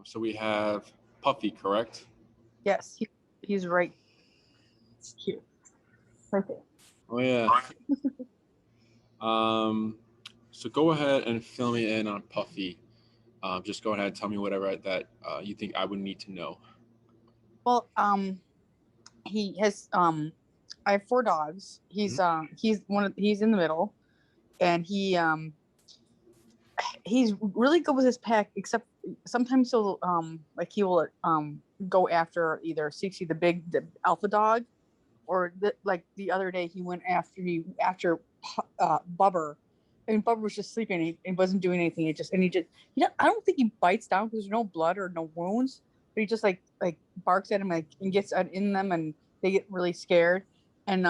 So we have Puffy, correct? Yes, he's right here. Right there. Oh yeah. So go ahead and fill me in on Puffy. Just go ahead and tell me whatever that you think I would need to know. Well, he has I have 4 dogs. He's in the middle, and he's really good with his pack, except sometimes he'll he will go after either Cece the alpha dog, or the other day he went after Bubber, and Bubber was just sleeping and wasn't doing anything. I don't think he bites down because there's no blood or no wounds, but he just like barks at him and gets in them, and they get really scared. And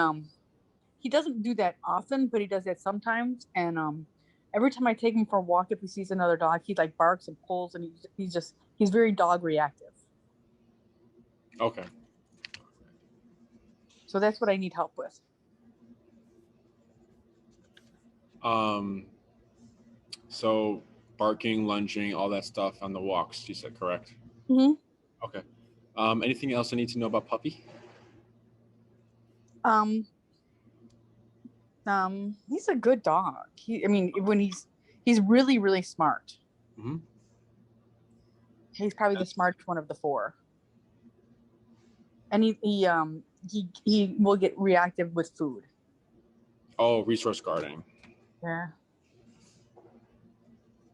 he doesn't do that often, but he does that sometimes. And every time I take him for a walk, if he sees another dog, he like barks and pulls, and he's very dog reactive. Okay. So that's what I need help with. So barking, lunging, all that stuff on the walks, you said, correct? Mm-hmm. Okay. Anything else I need to know about Puppy? He's a good dog. When he's really, really smart. Mm-hmm. He's probably the smartest one of the 4. And he will get reactive with food. Oh, resource guarding. Yeah.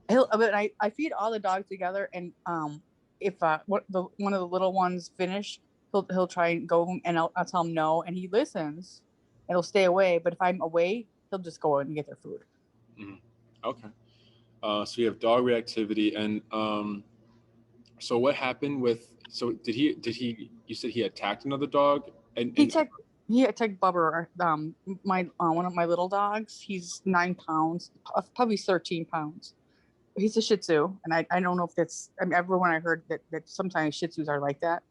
But I feed all the dogs together, and if one of the little ones finish, he'll try and go, and I'll tell him no, and he listens, and he'll stay away. But if I'm away, he'll just go and get their food. Mm-hmm. Okay. So you have dog reactivity, and so what happened with? So did he? You said he attacked another dog, and he attacked Bubber, my one of my little dogs. He's 9 pounds, probably 13 pounds. He's a Shih Tzu, and I don't know if that's. Everyone I heard that sometimes Shih Tzus are like that.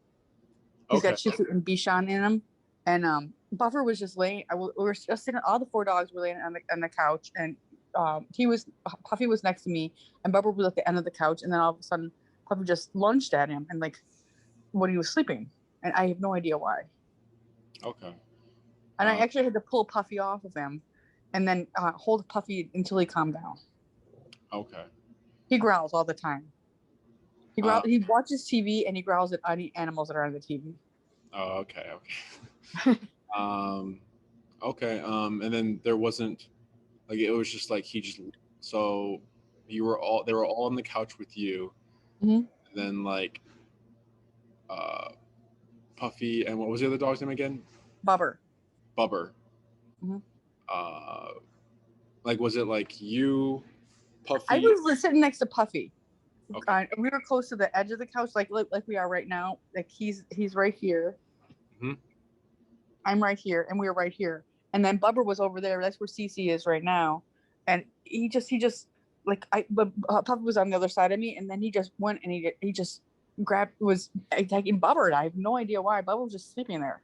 He's got Shih Tzu and Bichon in him, and Buffer was just laying. We were just sitting. All the 4 dogs were laying on the couch, and Puffy was next to me, and Bubber was at the end of the couch, and then all of a sudden Puffy just lunged at him, and when he was sleeping, and I have no idea why. Okay. And I actually had to pull Puffy off of him, and then hold Puffy until he calmed down. Okay. He growls all the time. He watches TV, and he growls at any animals that are on the TV. Oh, okay. Okay. And then there wasn't it was just so they were all on the couch with you. Mm-hmm. And then Puffy, and what was the other dog's name again? Bubber. Mm-hmm. Was it you, Puffy? I was sitting next to Puffy. Okay. We were close to the edge of the couch, like we are right now. He's right here. Mm-hmm. I'm right here, and we were right here. And then Bubber was over there. That's where Cece is right now. And he just Puffy was on the other side of me, and then he just went and he just was attacking Bubber. And I have no idea why. Bubber was just sleeping there.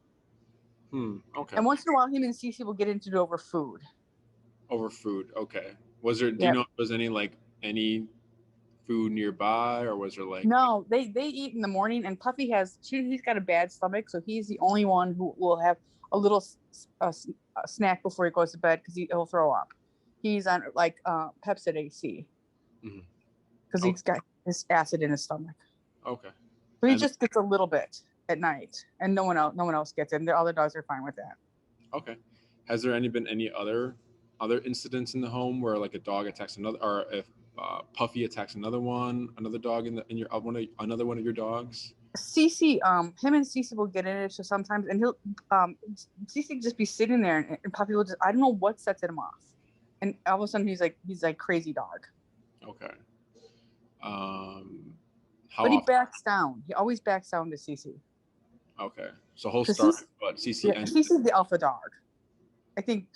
Okay. And once in a while, him and Cece will get into it over food. Over food, okay. Was there? Do you know if there was any food nearby, or was there No, they eat in the morning, and Puffy he's got a bad stomach, so he's the only one who will have a little snack before he goes to bed because he'll throw up. He's on Pepsid AC because he's got his acid in his stomach. Okay. So he just gets a little bit at night, and no one else gets it. And the other dogs are fine with that. Okay. Has there been any other incidents in the home where a dog attacks another, or if Puffy attacks another dog in your another one of your dogs? Cece, him and Cece will get in it sometimes, and he'll Cece just be sitting there, and Puffy will just, I don't know what sets him off, and all of a sudden he's like crazy dog. Okay. But he backs down. He always backs down to Cece. Okay, so whole start, but Cece. Yeah, Cece's the alpha dog. I think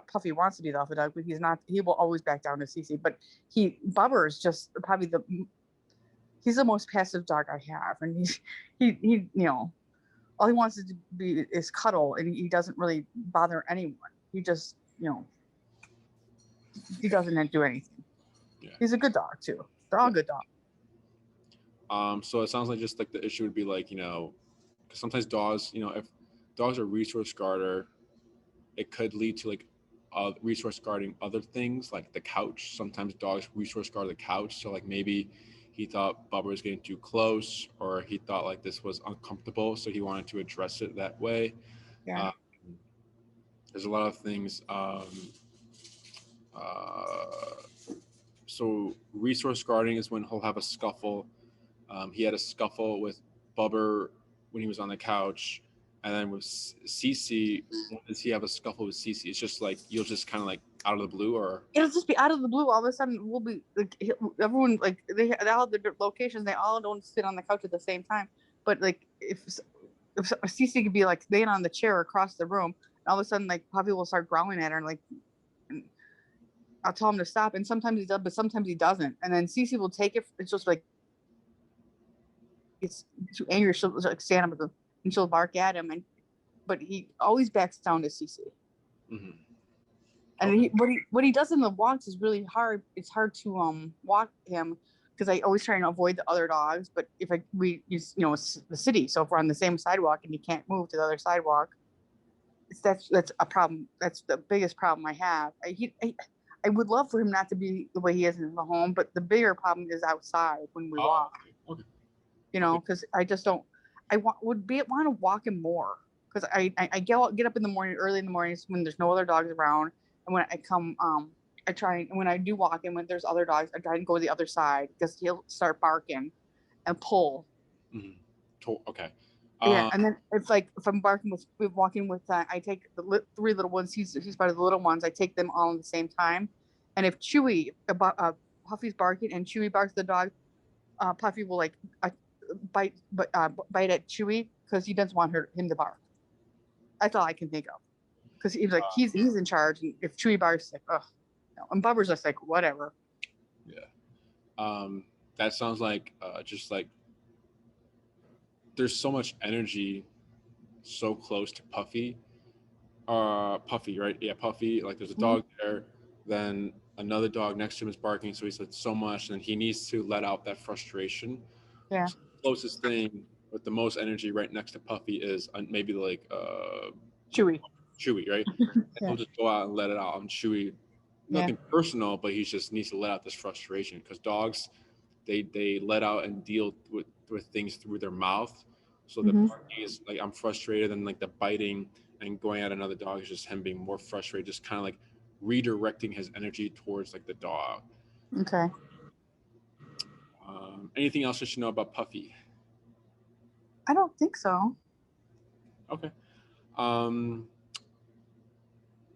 Puffy wants to be the alpha dog, but he's not. He will always back down to Cece. But Bubber is just probably he's the most passive dog I have, and he all he wants to be is cuddle, and he doesn't really bother anyone. He just he doesn't do anything. Yeah. He's a good dog too. They're all good dogs. So it sounds like just like the issue would be like, because sometimes dogs, if dogs are resource guarder, it could lead to like resource guarding other things like the couch. Sometimes dogs resource guard the couch. So like maybe he thought Bubba was getting too close, or he thought like this was uncomfortable, so he wanted to address it that way. Yeah. Um, there's a lot of things. Uh, so resource guarding is when he'll have a scuffle. He had a scuffle with Bubber when he was on the couch, and then with Cece, when does he have a scuffle with Cece? It's just like you'll just kind of like out of the blue, or It'll just be out of the blue. All of a sudden, we'll be like everyone like they all have their locations. They all don't sit on the couch at the same time. But like if Cece could be like laying on the chair across the room, and all of a sudden like Puffy will start growling at her, and like I'll tell him to stop, and sometimes he does, but sometimes he doesn't. And then Cece will take it. It's just like it's too angry. She'll like stand up and she'll bark at him, but he always backs down to Cece. mm-hmm. And Okay. what he does in the walks is really hard. It's hard to walk him because I always try to avoid the other dogs. But if we use it's the city, so if we're on the same sidewalk and he can't move to the other sidewalk, that's a problem. That's the biggest problem I have. I would love for him not to be the way he is in the home, but the bigger problem is outside when we walk. Okay. Because I just don't. Want to walk him more because I get up in the morning, early in the mornings when there's no other dogs around, and when I come, I try, and when I do walk him when there's other dogs, I try and go to the other side because he'll start barking and pull. Mm-hmm. Okay. Yeah, and then it's like if I'm walking with, I take the three little ones. He's part of the little ones. I take them all at the same time, and if Puffy's barking and Chewy barks at the dog, Puffy will like bite at Chewy because he doesn't want him to bark. That's all I can think of because he's like he's in charge, and if Chewy barks, like ugh, and Bubber's just like whatever. Yeah, that sounds like just like there's so much energy so close to Puffy. Puffy, right? Yeah, Puffy. Like there's a dog there, then another dog next to him is barking, so he's like so much, and he needs to let out that frustration. Yeah. So the closest thing with the most energy right next to Puffy is maybe like Chewy, right? He'll just go out and let it out on Chewy. Nothing personal, but he just needs to let out this frustration because dogs, they let out and deal with things through their mouth. So the barking is like I'm frustrated, and like the biting and going at another dog is just him being more frustrated, just kind of like redirecting his energy towards like the dog. Okay. Anything else you should know about Puffy? I don't think so. Okay.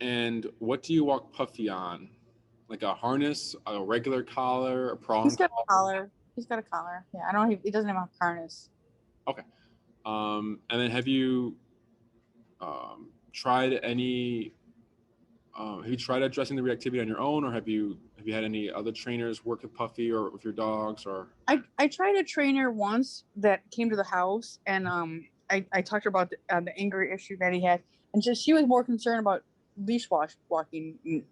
And what do you walk Puffy on? Like a harness, a regular collar, a prong? He's got a collar. He's got a collar. Yeah, I don't. He doesn't have a harness. Okay. And then have you tried any? Have you tried addressing the reactivity on your own, or have you had any other trainers work with Puffy or with your dogs? Or I tried a trainer once that came to the house, and I talked to her about the anger issue that he had, and she was more concerned about leash walking,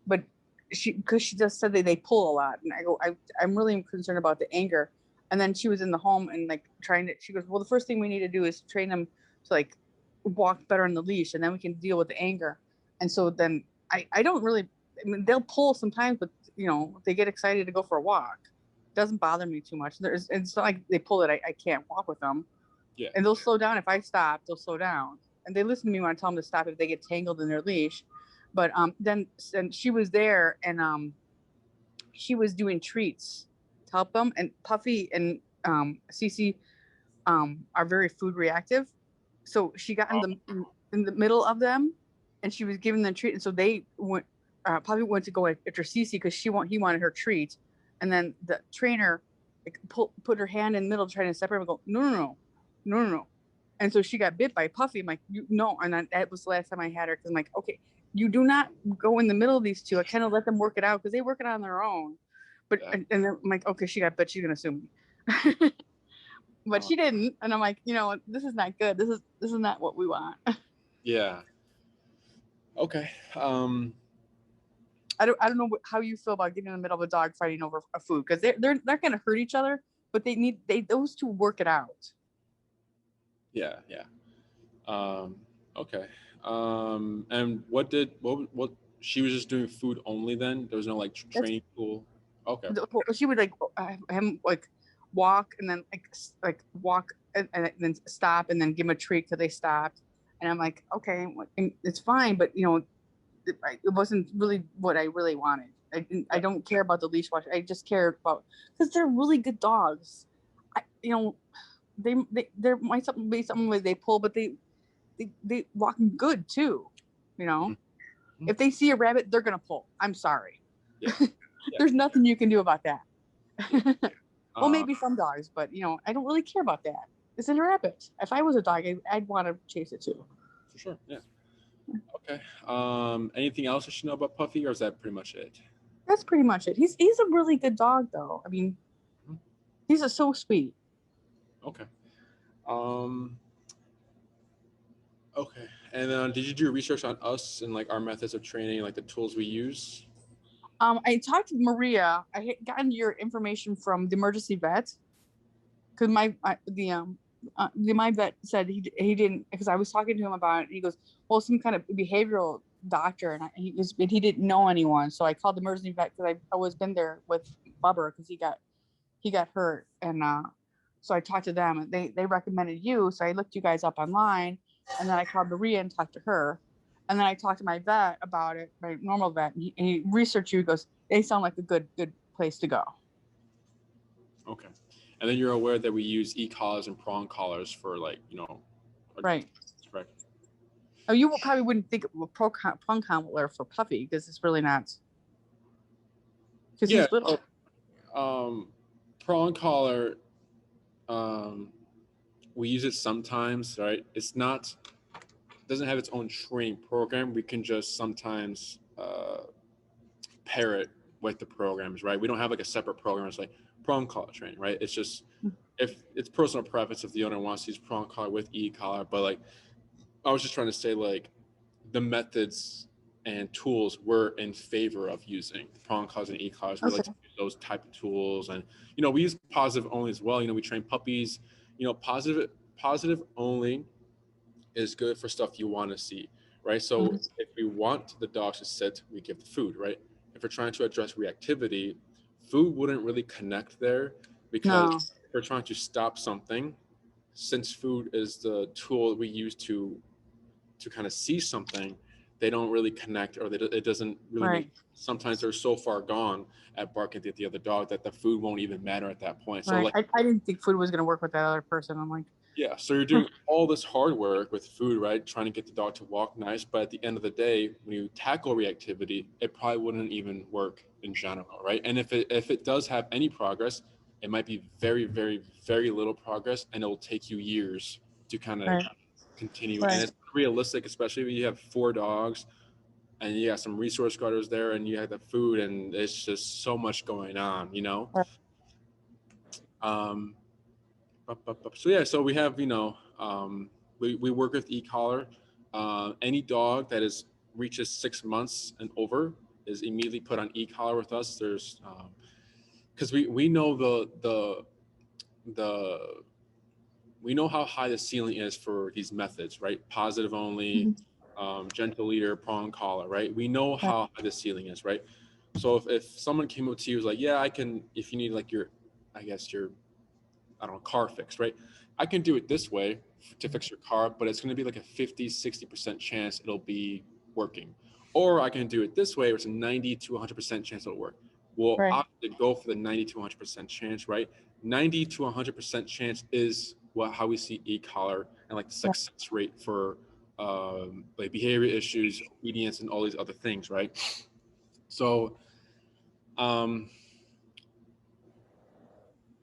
but because she just said that they pull a lot, and I go I'm really concerned about the anger, and then she was in the home and like she goes, well, the first thing we need to do is train them to like walk better on the leash, and then we can deal with the anger. And so then I don't really, I mean, they'll pull sometimes, but they get excited to go for a walk. It doesn't bother me too much. It's not like they pull it. I can't walk with them. Yeah. And they'll slow down. If I stop, they'll slow down. And they listen to me when I tell them to stop if they get tangled in their leash. But then she was there, and she was doing treats to help them. And Puffy and Cece are very food reactive. So she got in the middle of them, and she was giving them treat. And so they went. Puffy went to go after Cece because he wanted her treat, and then the trainer like, put her hand in the middle trying to separate them. And go no. And so she got bit by Puffy. I'm like, no. And that was the last time I had her because I'm like, okay, you do not go in the middle of these two. I kind of let them work it out because they work it out on their own. But and then I'm like, okay, she got bit. She's gonna sue me. But she didn't, and I'm like, this is not good. This is not what we want. Yeah. Okay. I don't know how you feel about getting in the middle of a dog fighting over a food because they're not going to hurt each other, but those two work it out. Yeah. Okay. And what she was just doing food only then? There was no like training pool. Okay. She would like him like walk and then like walk and then stop and then give him a treat till they stopped. And I'm like, okay, it's fine, but it wasn't really what I really wanted. I don't care about the leash watch. I just care about, because they're really good dogs. There might be something where they pull, but they walk good too. Mm-hmm. If they see a rabbit, they're gonna pull. I'm sorry. Yeah. There's nothing you can do about that. Well, maybe some dogs, but I don't really care about that. It's a rabbit. If I was a dog, I'd want to chase it too. For sure. Yeah. Okay. Anything else I should know about Puffy, or is that pretty much it? That's pretty much it. He's a really good dog, though. I mean, he's so sweet. Okay. Okay. And did you do research on us and like our methods of training, like the tools we use? I talked to Maria. I had gotten your information from the emergency vet, because my vet said he didn't, because I was talking to him about it. He goes, well, some kind of behavioral doctor, and he didn't know anyone. So I called the emergency vet, because I always been there with Bubba, because he got hurt, and so I talked to them, and they recommended you. So I looked you guys up online, and then I called Maria and talked to her. And then I talked to my vet about it, my normal vet, and he researched you. He goes, they sound like a good place to go. Okay. And then you're aware that we use e-collars and prong collars for Right. Right. Oh, you probably wouldn't think of a prong collar for Puffy, because it's really not. Because he's little. Prong collar, we use it sometimes, right? Doesn't have its own training program. We can just sometimes pair it with the programs, right? We don't have like a separate program. It's like prong collar training, right? It's just, if it's personal preference, if the owner wants to use prong collar with e-collar. But like, I was just trying to say, like, the methods and tools we're in favor of using, prong collars and e-collars. We like to use those type of tools. And we use positive only as well. We train puppies. Positive only is good for stuff you want to see, right? So if we want the dogs to sit, we give the food, right? If we're trying to address reactivity, food wouldn't really connect there, because if we're trying to stop something, since food is the tool we use to kind of see something, they don't really connect, or it doesn't really sometimes they're so far gone at barking at the other dog that the food won't even matter at that point. So like, I didn't think food was going to work with that other person. I'm like, yeah, so you're doing all this hard work with food, right? Trying to get the dog to walk nice. But at the end of the day, when you tackle reactivity, it probably wouldn't even work in general, right? And if it does have any progress, it might be very, very, very little progress, and it will take you years to kind of continue. And it's realistic, especially when you have 4 dogs and you got some resource guarders there, and you have the food, and it's just so much going on, So yeah, so we have, we work with e-collar. Any dog that reaches 6 months and over is immediately put on e-collar with us. There's because we know we know how high the ceiling is for these methods, right? Positive only, gentle leader, prong collar, right? We know how high the ceiling is, right? So if someone came up to you was like, yeah, I can, if you need like your car fixed, right? I can do it this way to fix your car, but it's going to be like a 50-60% chance it'll be working. Or I can do it this way, where it's a 90 to 100% chance it'll work. We'll opt to go for the 90 to 100% chance, right? 90 to 100% chance is how we see e-collar and like the success rate for like behavior issues, obedience, and all these other things, right? So,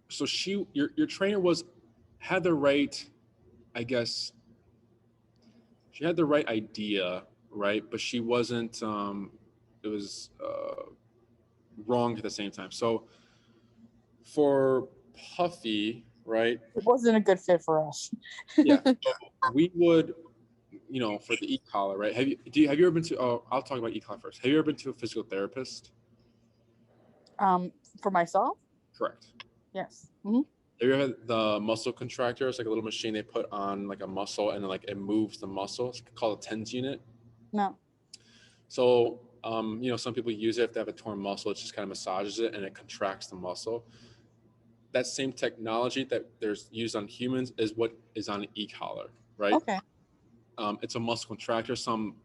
so your trainer had the right, I guess, she had the right idea, right? But she wasn't, it was wrong at the same time. So for Puffy, right? It wasn't a good fit for us. Yeah. So we would, for the e-collar, right? Have you ever been to, I'll talk about e-collar first. Have you ever been to a physical therapist? For myself? Correct. Yes. Have you ever had the muscle contractor? It's like a little machine they put on like a muscle and like it moves the muscle. It's called a TENS unit. No. So, some people use it if they have a torn muscle. It just kind of massages it and it contracts the muscle. That same technology that there's used on humans is what is on an e-collar, right? Okay. It's a muscle contractor. Some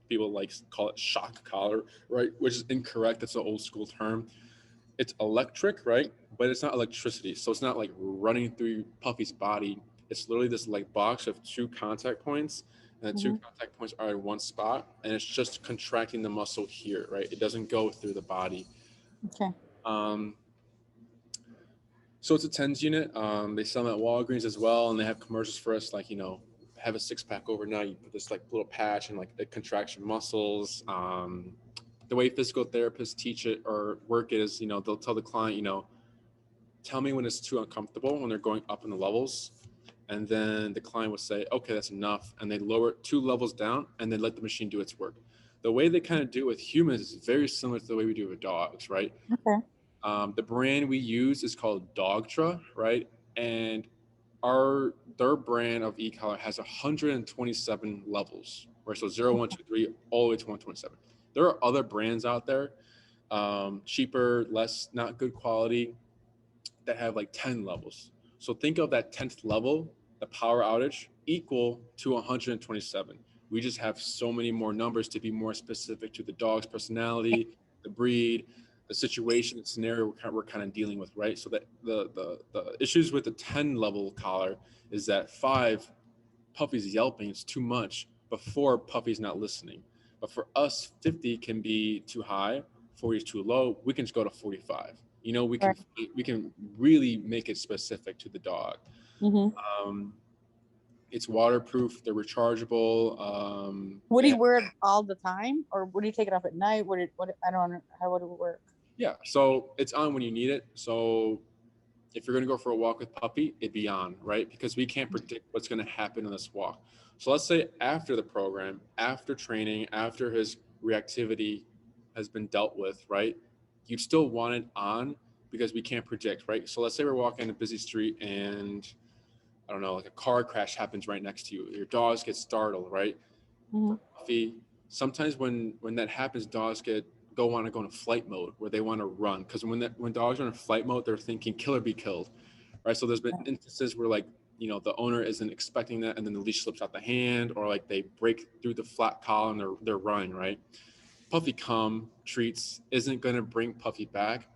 people call it shock collar, right? Which is incorrect. It's an old school term. It's electric, right? But it's not electricity. So it's not like running through Puffy's body. It's literally this like box of 2 contact points, and the 2 contact points are in one spot, and it's just contracting the muscle here, right? It doesn't go through the body. Okay. So it's a TENS unit. They sell them at Walgreens as well, and they have commercials for us, like, have a 6-pack overnight. You put this like little patch and like it contracts your muscles. The way physical therapists teach it or work it is, they'll tell the client, tell me when it's too uncomfortable when they're going up in the levels. And then the client would say, okay, that's enough. And they lower it 2 levels down and then let the machine do its work. The way they kind of do it with humans is very similar to the way we do it with dogs, right? Okay. The brand we use is called Dogtra, right? And their brand of e-collar has 127 levels, right? So 0, 1, 2, 3, all the way to 127. There are other brands out there, cheaper, less, not good quality, that have like 10 levels. So think of that 10th level, the power outage, equal to 127. We just have so many more numbers to be more specific to the dog's personality, the breed, the situation, the scenario we're kind of dealing with, right? So that the issues with the 10 level collar is that 5, Puffy's yelping, it's too much. Before, Puffy's not listening. But for us, 50 can be too high, 40 is too low. We can just go to 45. We can really make it specific to the dog. It's waterproof. They're rechargeable. Would he wear it all the time, or would he take it off at night? I don't know. How would it work? Yeah, so it's on when you need it. So if you're going to go for a walk with Puppy, it'd be on, right? Because we can't predict what's going to happen in this walk. So let's say after the program, after training, after his reactivity has been dealt with, right? You'd still want it on because we can't predict, right? So let's say we're walking a busy street and I don't know, like a car crash happens right next to you. Your dogs get startled, right? Puffy, sometimes when that happens, dogs want to go into flight mode where they want to run, because when dogs are in flight mode, they're thinking kill or be killed, right? So there's been instances where the owner isn't expecting that, and then the leash slips out the hand, or like they break through the flat collar and they're running, right? Puffy calm treats isn't going to bring Puffy back.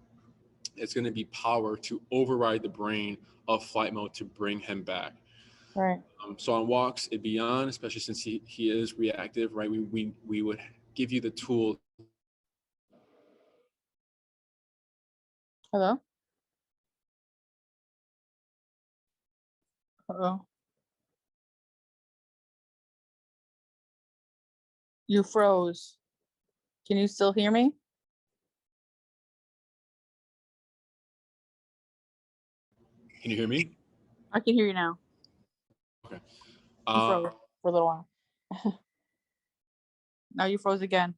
It's going to be power to override the brain of flight mode to bring him back. Right. So on walks, it'd be on, especially since he is reactive, right? We would give you the tool. Hello? Uh-oh. You froze. Can you still hear me? Can you hear me? I can hear you now. Okay. You froze for a little while. Now you froze again.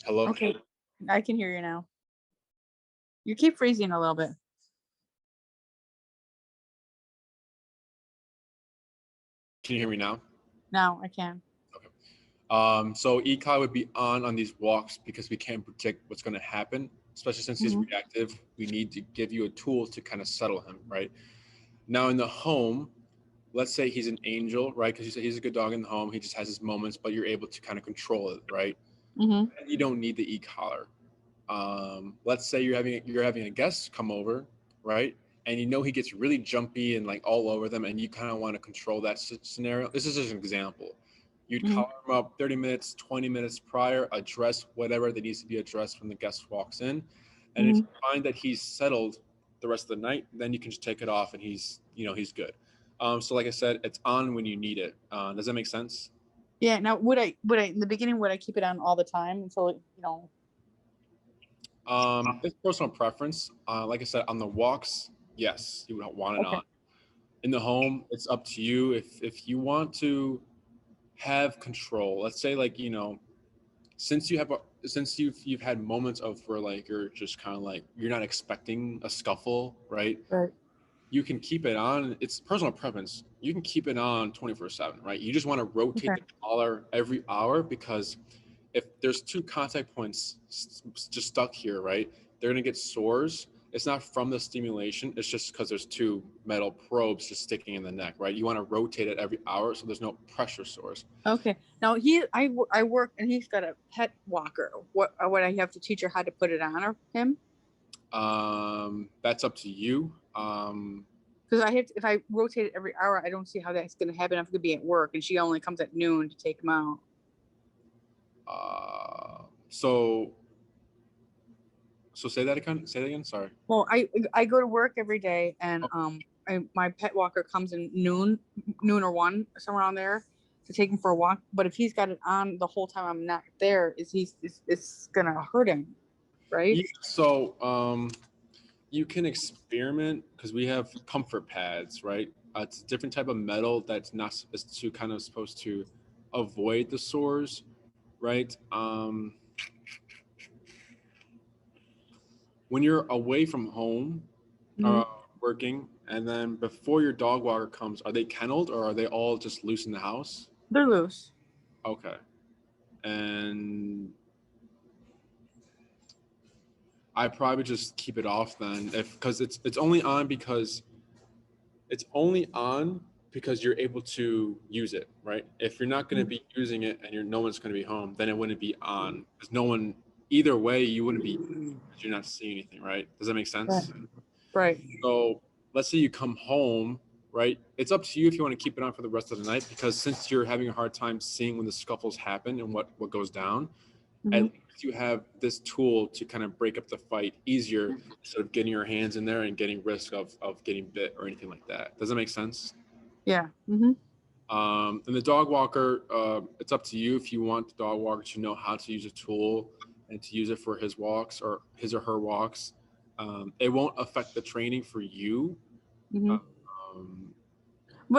Hello? Okay. I can hear you now. You keep freezing a little bit. Can you hear me now? Now I can. Okay. So e-collar would be on these walks because we can't predict what's going to happen, especially since he's reactive. We need to give you a tool to kind of settle him, right? Now in the home, let's say he's an angel, right? Because you say he's a good dog in the home. He just has his moments, but you're able to kind of control it, right? You don't need the e-collar. Let's say you're having a guest come over, right? And he gets really jumpy and like all over them, and you kind of want to control that scenario. This is just an example. You'd collar him up 30 minutes, 20 minutes prior, address whatever that needs to be addressed when the guest walks in. And if you find that he's settled the rest of the night, then you can just take it off and he's good. So like I said, it's on when you need it. Does that make sense? Yeah. Now, would I in the beginning, would I keep it on all the time until It's personal preference. Like I said, on the walks, yes, you would want it Okay. on. In the home, it's up to you. If you want to have control, let's say, like, you know, since you've had moments of where like you're just kind of like you're not expecting a scuffle, right? Right. You can keep it on. It's personal preference. You can keep it on 24/7, right? You just want to rotate Okay. the collar every hour because if there's two contact points just stuck here, right, they're going to get sores. It's not from the stimulation. It's just because there's two metal probes just sticking in the neck, right? You want to rotate it every hour so there's no pressure sores. Okay. Now I work and he's got a pet walker. What would I have to teach her how to put it on him? That's up to you. Because I have to, if I rotate it every hour, I don't see how that's going to happen. I'm going to be at work and she only comes at noon to take him out. So say that again. Say that again. Sorry. Well, I go to work every day and my pet walker comes in noon or 1 somewhere around there to take him for a walk. But if he's got it on the whole time I'm not there, it's gonna hurt him, right? Yeah, so you can experiment because we have comfort pads, right? It's a different type of metal that's not supposed to avoid the sores, right? When you're away from home, working, and then before your dog walker comes, are they kenneled or are they all just loose in the house? They're loose. Okay. And I probably just keep it off then, because it's only on because you're able to use it, right? If you're not going to be using it and no one's going to be home, then it wouldn't be on because no one. Either way, you wouldn't be. You're not seeing anything, right? Does that make sense? Right. So let's say you come home, right? It's up to you if you want to keep it on for the rest of the night because since you're having a hard time seeing when the scuffles happen and what goes down, at least you have this tool to kind of break up the fight easier instead of getting your hands in there and getting risk of getting bit or anything like that. Does that make sense? Yeah. And the dog walker, it's up to you if you want the dog walker to know how to use a tool and to use it for his walks or his or her walks. It won't affect the training for you. But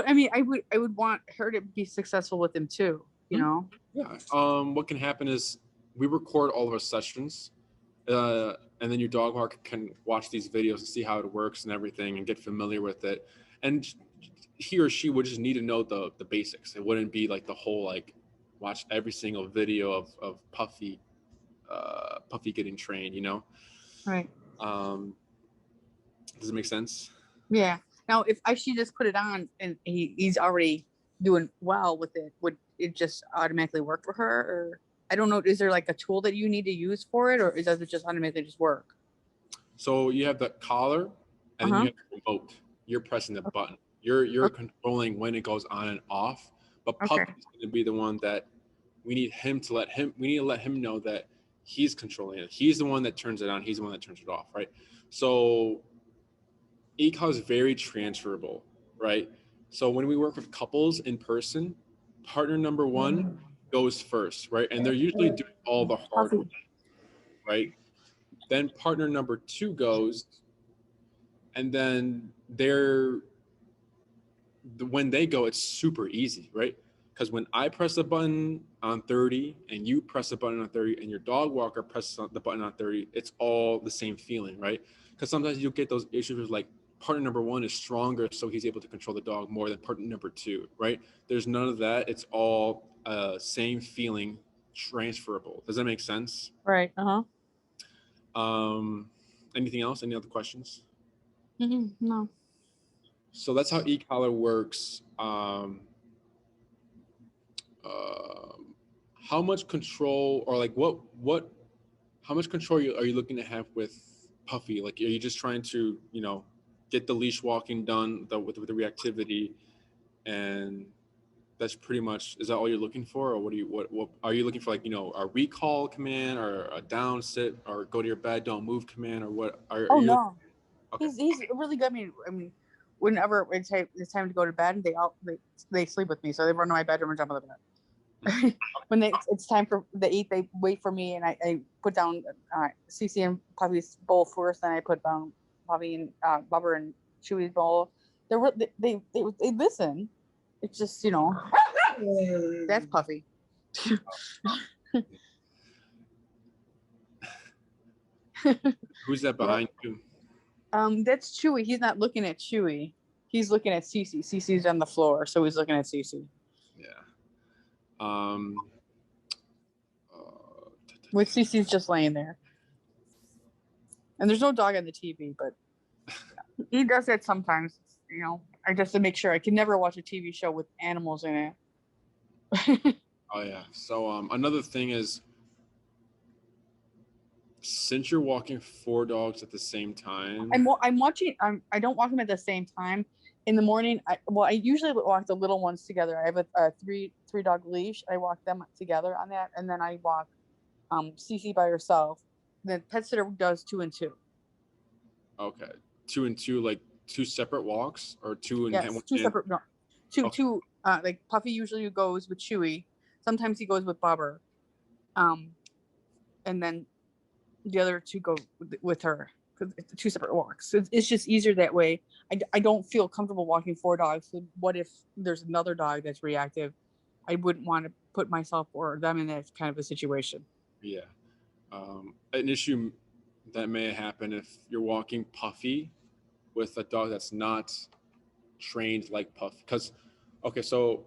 I mean, I would want her to be successful with him too, you know? Yeah. What can happen is we record all of our sessions, and then your dog walker can watch these videos and see how it works and everything and get familiar with it. And he or she would just need to know the basics. It wouldn't be like the whole like watch every single video of Puffy getting trained, you know? Right. Does it make sense? Yeah. Now, if she just put it on and he's already doing well with it, would it just automatically work for her? Or I don't know. Is there like a tool that you need to use for it, or does it just automatically just work? So you have the collar, and then you have the remote. You're pressing the button. You're controlling when it goes on and off. But Puppy is going to be the one that we need to let him know that he's controlling it. He's the one that turns it on. He's the one that turns it off, right? So ECOG is very transferable, right? So when we work with couples in person, partner number 1 goes first, right? And they're usually doing all the hard work, right? Then partner number 2 goes, and then when they go, it's super easy, right? Because when I press the button on 30 and you press the button on 30 and your dog walker presses the button on 30, it's all the same feeling, right? Because sometimes you'll get those issues with like partner number 1 is stronger, so he's able to control the dog more than partner number 2, right? There's none of that. It's all same feeling, transferable. Does that make sense? Right. Anything else? Any other questions? No. So that's how e-collar works. How much control or like how much control are you looking to have with Puffy? Like, are you just trying to, get the leash walking done with the reactivity, and that's pretty much, is that all you're looking for? Or what are you looking for? Like, a recall command or a down sit or go to your bed, don't move command, or what are you? No. Okay. He's really good. I mean, whenever it's time to go to bed, they sleep with me. So they run to my bedroom and jump on the bed. when it's time for they eat, they wait for me, and I put down Cece and Puffy's bowl first, then I put down Puffy and Bubber and Chewy's bowl. They listen. It's just that's Puffy. Who's that behind you? That's Chewy. He's not looking at Chewy. He's looking at Cece. Cece's on the floor, so he's looking at Cece. Yeah. With Cece's just laying there. And there's no dog on the TV, but he does that sometimes. I just to make sure. I can never watch a TV show with animals in it. Oh yeah. So another thing is, since you're walking 4 dogs at the same time, I'm watching. I don't walk them at the same time. In the morning, I usually walk the little ones together. I have a three dog leash. I walk them together on that, and then I walk Cece by herself. The pet sitter does 2 and 2. Okay, 2 and 2, like 2 separate walks, or 2 and yes, 2 separate. No, two. Okay. 2. Like Puffy usually goes with Chewy. Sometimes he goes with Bubber. And then the other 2 go with her. Because it's 2 separate walks. It's just easier that way. I don't feel comfortable walking 4 dogs. So what if there's another dog that's reactive? I wouldn't want to put myself or them in that kind of a situation. Yeah. An issue that may happen if you're walking Puffy with a dog that's not trained like Puffy. Because, okay, so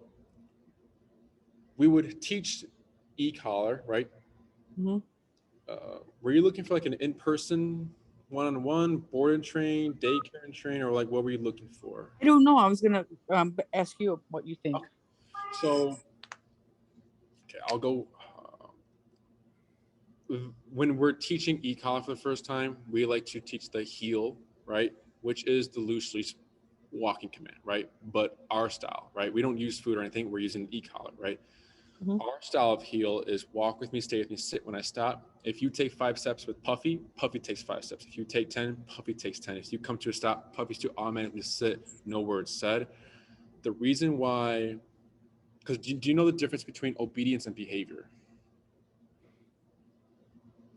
we would teach e-collar, right? Mm-hmm. Were you looking for like an in-person one-on-one board and train, daycare and train, or like what were you looking for? I don't know. I was gonna ask you what you think. Okay. So, okay, I'll go. When we're teaching e-collar for the first time, we like to teach the heel, right, which is the loose leash walking command, right? But our style, right? We don't use food or anything. We're using e-collar, right? Mm-hmm. Our style of heel is walk with me, stay with me, sit when I stop. If you take 5 steps with Puffy, Puffy takes 5 steps. If you take 10, Puffy takes 10. If you come to a stop, Puffy's to automatically sit, no words said. The reason why, because do you know the difference between obedience and behavior?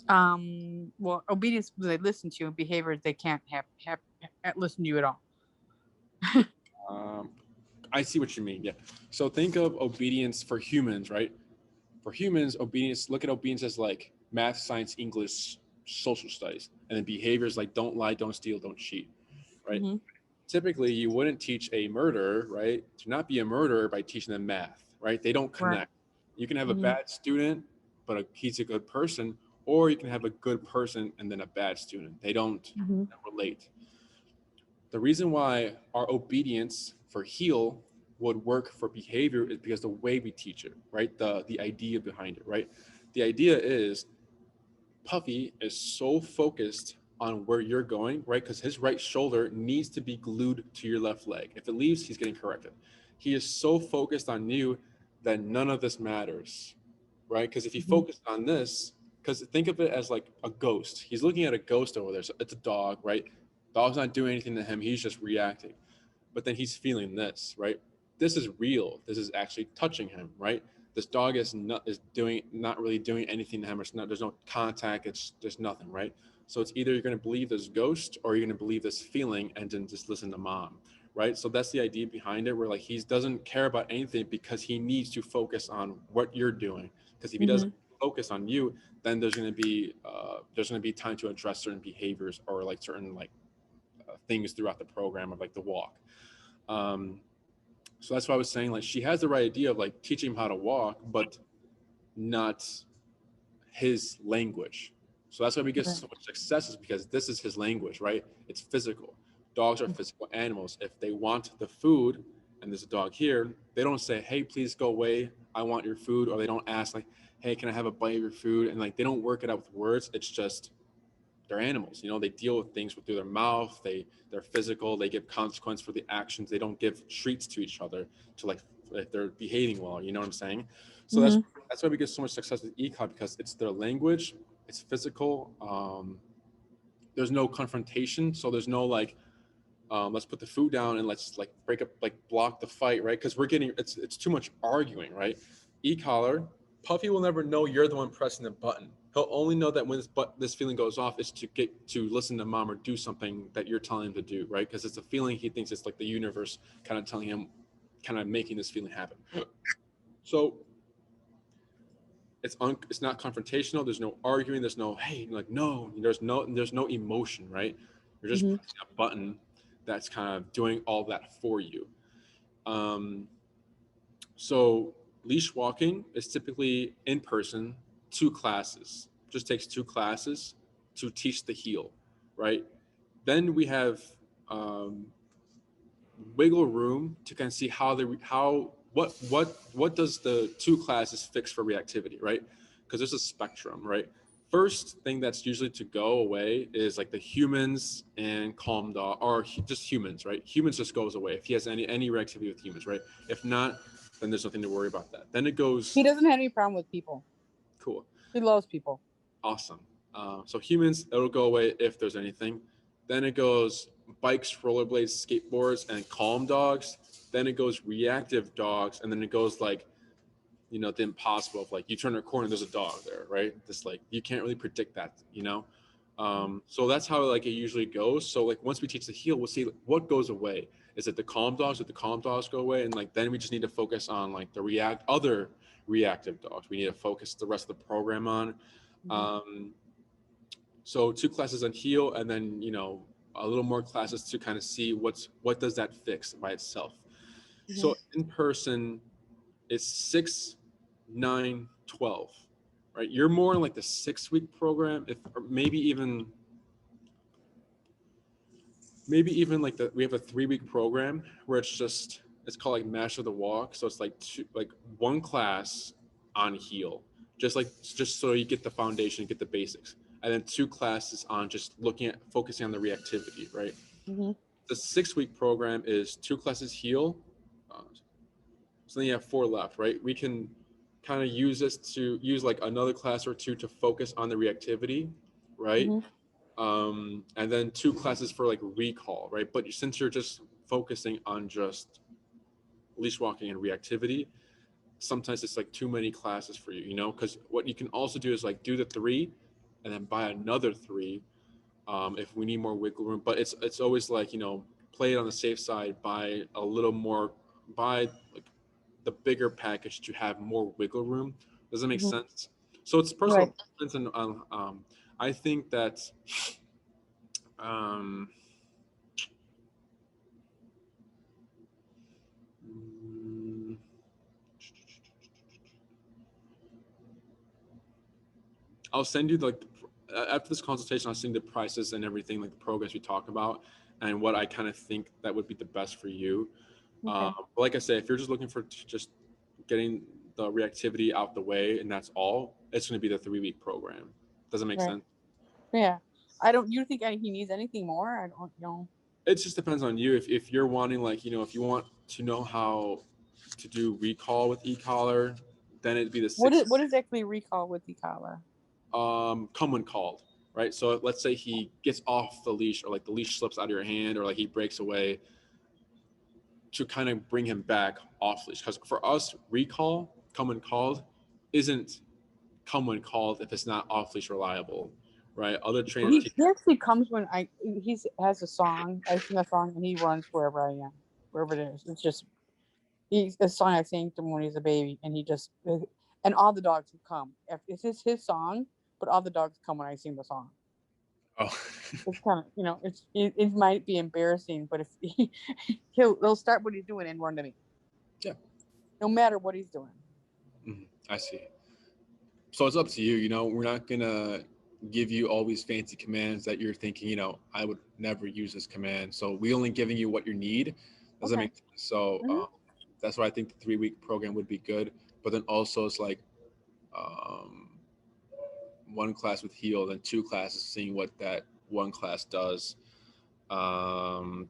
Well, obedience, they listen to you, and behavior, they can't have listen to you at all. I see what you mean. Yeah. So think of obedience for humans, right? For humans, obedience, look at obedience as like math, science, English, social studies. And then behaviors like don't lie, don't steal, don't cheat, right? Mm-hmm. Typically, you wouldn't teach a murderer, right, to not be a murderer by teaching them math, right? They don't connect. Right. You can have mm-hmm. a bad student, but he's a good person, or you can have a good person and then a bad student. They don't mm-hmm. relate. The reason why our obedience for heel would work for behavior is because the way we teach it, right? The idea behind it, right? The idea is Puffy is so focused on where you're going, right? Because his right shoulder needs to be glued to your left leg. If it leaves, he's getting corrected. He is so focused on you that none of this matters, right? Because if he focused on this, because think of it as like a ghost. He's looking at a ghost over there. So it's a dog, right? Dog's not doing anything to him. He's just reacting. But then he's feeling this, right? This is real. This is actually touching him, right? This dog is not really doing anything to him. There's no contact. There's nothing, right? So it's either you're going to believe this ghost or you're going to believe this feeling and then just listen to mom, right? So that's the idea behind it, where like he doesn't care about anything because he needs to focus on what you're doing. Because if he doesn't focus on you, then there's going to be time to address certain behaviors or like certain like things throughout the program of like the walk. So that's why I was saying, like, she has the right idea of like teaching him how to walk, but not his language. So that's why we get so much success, is because this is his language, right? It's physical. Dogs are physical animals. If they want the food and there's a dog here, they don't say, hey, please go away, I want your food. Or they don't ask like, hey, can I have a bite of your food? And like, they don't work it out with words. It's just, they're animals, they deal with things through their mouth. They're physical. They give consequence for the actions. They don't give treats to each other to like if they're behaving well. You know what I'm saying? So that's why we get so much success with e-collar, because it's their language. It's physical. There's no confrontation. So there's no like, let's put the food down and let's like break up, like block the fight, right? Because we're getting it's too much arguing, right? e-collar, Puffy will never know you're the one pressing the button. He'll only know that when this feeling goes off is to get to listen to mom or do something that you're telling him to do, right? Because it's a feeling he thinks it's like the universe kind of telling him, kind of making this feeling happen. So it's not confrontational. There's no arguing. There's no, hey, like, no. There's no emotion, right? You're just pressing a button that's kind of doing all that for you. So leash walking is typically in person, 2 classes. Just takes 2 classes to teach the heel, right? Then we have wiggle room to kind of see what does the 2 classes fix for reactivity, right? Because there's a spectrum, right? First thing that's usually to go away is like the humans and calm dog, or just humans, right? Humans just goes away if he has any reactivity with humans, right? If not, then there's nothing to worry about that. Then it goes. He doesn't have any problem with people. Cool. He loves people. Awesome. So humans, it'll go away if there's anything. Then it goes bikes, rollerblades, skateboards, and calm dogs. Then it goes reactive dogs, and then it goes like, you know, the impossible of like you turn a corner, there's a dog there, right? This like you can't really predict that, you know. So that's how like it usually goes. So like once we teach the heel, we'll see what goes away. Is it the calm dogs? Did the calm dogs go away? And like then we just need to focus on like the other reactive dogs. We need to focus the rest of the program on. So 2 classes on heel, and then, you know, a little more classes to kind of see what does that fix by itself. So in person, it's 6, 9, 12, right? You're more in like the 6-week program, or maybe even like we have a 3-week program where it's called like Master the Walk. So it's like 1 class on heel, just so you get the foundation, get the basics, and then 2 classes on just focusing on the reactivity, right? The 6-week program is 2 classes heel. So then you have 4 left, right? We can kind of use like another class or 2 to focus on the reactivity, right? And then 2 classes for like recall, right? But since you're just focusing on just leash walking and reactivity, sometimes it's like too many classes for you, you know? Because what you can also do is like do the 3 and then buy another 3 if we need more wiggle room. But it's always like, you know, play it on the safe side, buy a little more, buy like the bigger package to have more wiggle room. Does that make sense? So it's personal preference, and I think that I'll send you after this consultation, I'll send you the prices and everything, like the programs we talk about and what I kind of think that would be the best for you. But like I say, if you're just looking for just getting the reactivity out the way and that's all, it's going to be the 3-week program. Does it make sense? Yeah. You think he needs anything more? I don't know. It just depends on you. If you're wanting, like, you know, if you want to know how to do recall with e-collar, then it'd be the 6. What is exactly recall with e-collar? Come when called, right? So let's say he gets off the leash, or like the leash slips out of your hand, or like he breaks away, to kind of bring him back off leash. Because for us, recall, come when called, isn't come when called if it's not off leash reliable, right? Other trainers. He actually comes when he has a song. I sing a song and he runs wherever I am, wherever it is. It's just a song I sing to him when he's a baby, and and all the dogs will come. It's his song, but all the dogs come when I sing the song. Oh, it's kind of, you know, it might be embarrassing, but if he'll start what he's doing and run to me. Yeah. No matter what he's doing. I see. So it's up to you. You know, we're not gonna give you all these fancy commands that you're thinking, you know, I would never use this command. So we only giving you what you need. Does that make sense? So that's why I think the 3-week program would be good. But then also it's like 1 class with heel, then 2 classes, seeing what that 1 class does. So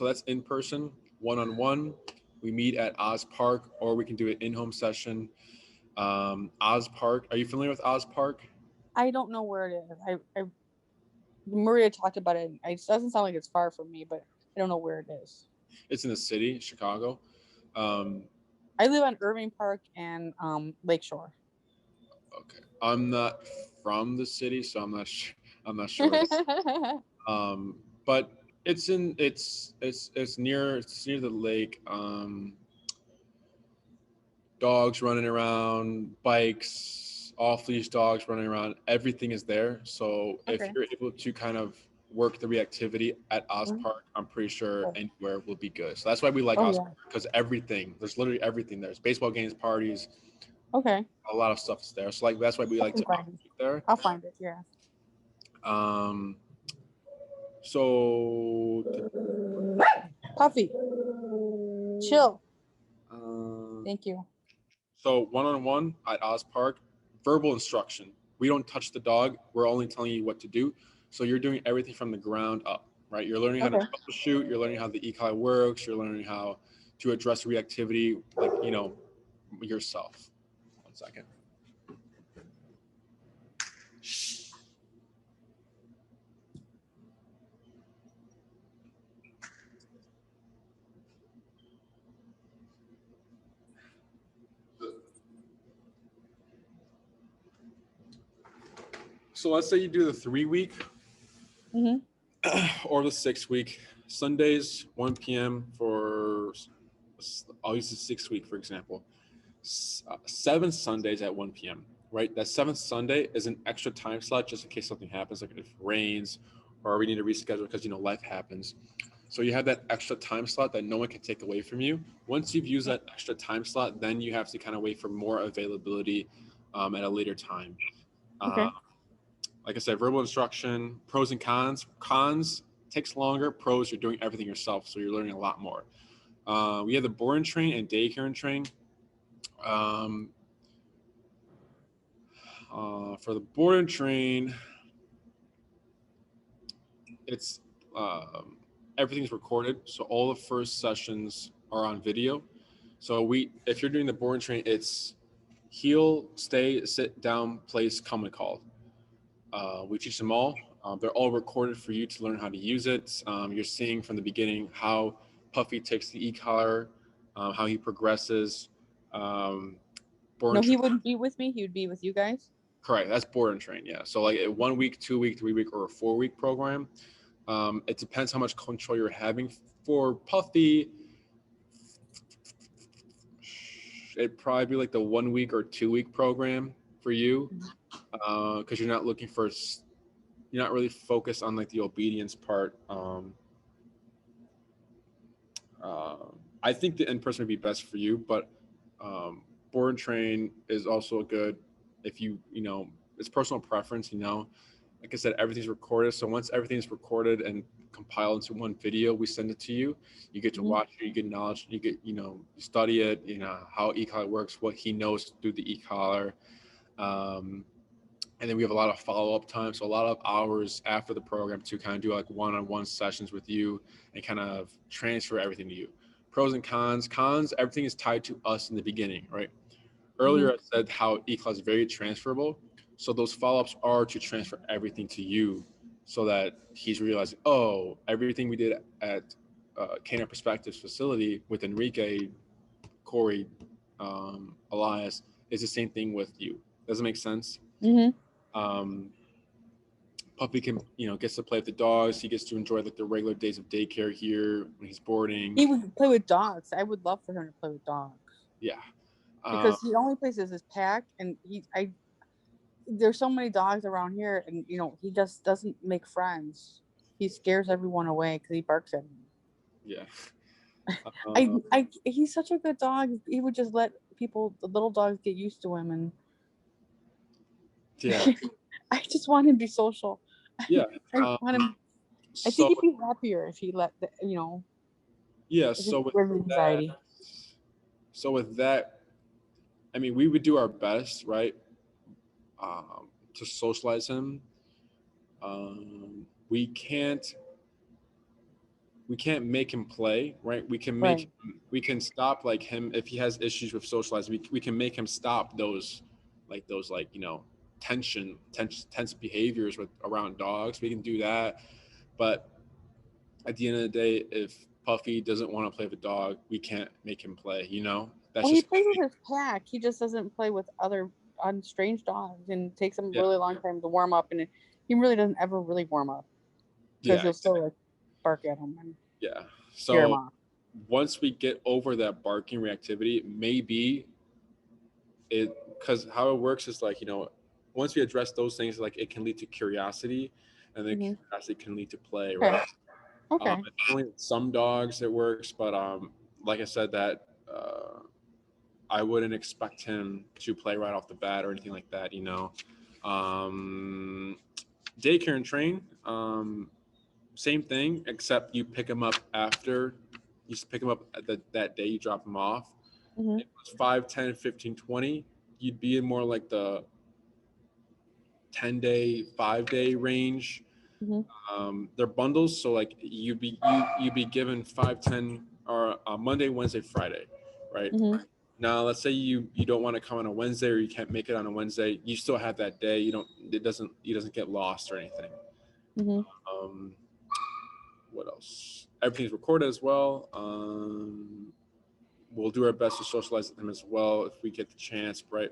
that's in person, 1-on-1. We meet at Oz Park, or we can do an in-home session. Oz Park. Are you familiar with Oz Park? I don't know where it is. Maria talked about it. It doesn't sound like it's far from me, but I don't know where it is. It's in the city, Chicago. I live on Irving Park and Lakeshore. Okay, I'm not from the city, so I'm not sure. But it's near the lake. Dogs running around, bikes, off leash dogs running around. Everything is there. So if Okay. you're able to kind of work the reactivity at Oz Mhm. Park, I'm pretty sure Oh, anywhere will be good. So that's why we like oh Oz yeah. Park, because there's literally everything there. There's baseball games, parties, Okay. a lot of stuff is there. So like that's why we I like can to find it. there. I'll find it. Yeah. Um, so Puffy, chill. uh, Thank you. so one-on-one at Oz Park, verbal instruction. We don't touch the dog. We're only telling you what to do. So you're doing everything from the ground up, right? You're learning how to Okay. troubleshoot. You're learning how the e-collar works. You're learning how to address reactivity, like, yourself. 1 second. So let's say you do the 3 week Mhm. or the 6 week. Sundays, 1 p.m. for, I'll use the 6 week, for example. 7 Sundays at 1 p.m., right? That 7th Sunday is an extra time slot just in case something happens, like if it rains or we need to reschedule because, life happens. So you have that extra time slot that no one can take away from you. Once you've used that extra time slot, then you have to kind of wait for more availability at a later time. Okay. Like I said, verbal instruction, pros and cons. Cons takes longer. Pros, you're doing everything yourself, so you're learning a lot more. We have the board and train and daycare and train. For the board and train, it's everything's recorded, so all the first sessions are on video. So if you're doing the board and train, it's heel, stay, sit, down, place, come and call. We teach them all. They're all recorded for you to learn how to use it. You're seeing from the beginning how Puffy takes the e-collar, how he progresses. No, he wouldn't be with me. He would be with you guys. Correct. That's board and train. Yeah. So like a 1 week, 2 week, 3 week, or a 4 week program. It depends how much control you're having. For Puffy, it'd probably be like the 1 week or 2 week program for you, because you're not looking for, you're not really focused on like the obedience part. I think the in person would be best for you, but board and train is also good if it's personal preference. Like I said, everything's recorded. So once everything's recorded and compiled into one video, we send it to you. You get to watch it. You get knowledge. You get, you study it. How e-collar works, what he knows through the e-collar. And then we have a lot of follow-up time. So a lot of hours after the program to kind of do like one-on-one sessions with you and kind of transfer everything to you. Pros and cons. Cons, everything is tied to us in the beginning, right? Earlier, I said how e-collar is very transferable. So those follow-ups are to transfer everything to you so that he's realizing, oh, everything we did at Canine Perspectives facility with Enrique, Corey, Elias is the same thing with you. Does it make sense? Puppy can, gets to play with the dogs. He gets to enjoy like the regular days of daycare here when he's boarding. He would play with dogs. I would love for him to play with dogs. Yeah. Because he only plays as his pack, and there's so many dogs around here, and he just doesn't make friends. He scares everyone away because he barks at me. Yeah. He's such a good dog. He would just let the little dogs, get used to him, and yeah. I just want him to be social. Yeah. I want him. I think he'd be happier if he let Yeah. anxiety. So with that, I mean, we would do our best, right, to socialize him. We can't make him play, right? We can stop like him if he has issues with socializing. We can make him stop those tense behaviors around dogs. We can do that, but at the end of the day, if Puffy doesn't want to play with a dog, we can't make him play. That's he just plays with his pack. He just doesn't play with other strange dogs, and it takes him a really long time to warm up. And he really doesn't ever really warm up because he'll still like bark at him and scare him off. Once we get over that barking reactivity, maybe because how it works is like, once we address those things, like it can lead to curiosity, and then curiosity can lead to play, right? Okay. Only some dogs it works, but like I said, that I wouldn't expect him to play right off the bat or anything like that, Daycare and train, same thing, except you pick him up after. You just pick him up that day you drop him off. If it was 5, 10, 15, 20, you'd be in more like the 10-day, 5-day range. They're bundles, so like you'd be given 5, 10, or Monday, Wednesday, Friday, right? Now let's say you don't want to come on a Wednesday, or you can't make it on a Wednesday. You still have that day. It doesn't get lost or anything. What else? Everything's recorded as well. We'll do our best to socialize with him as well if we get the chance, right?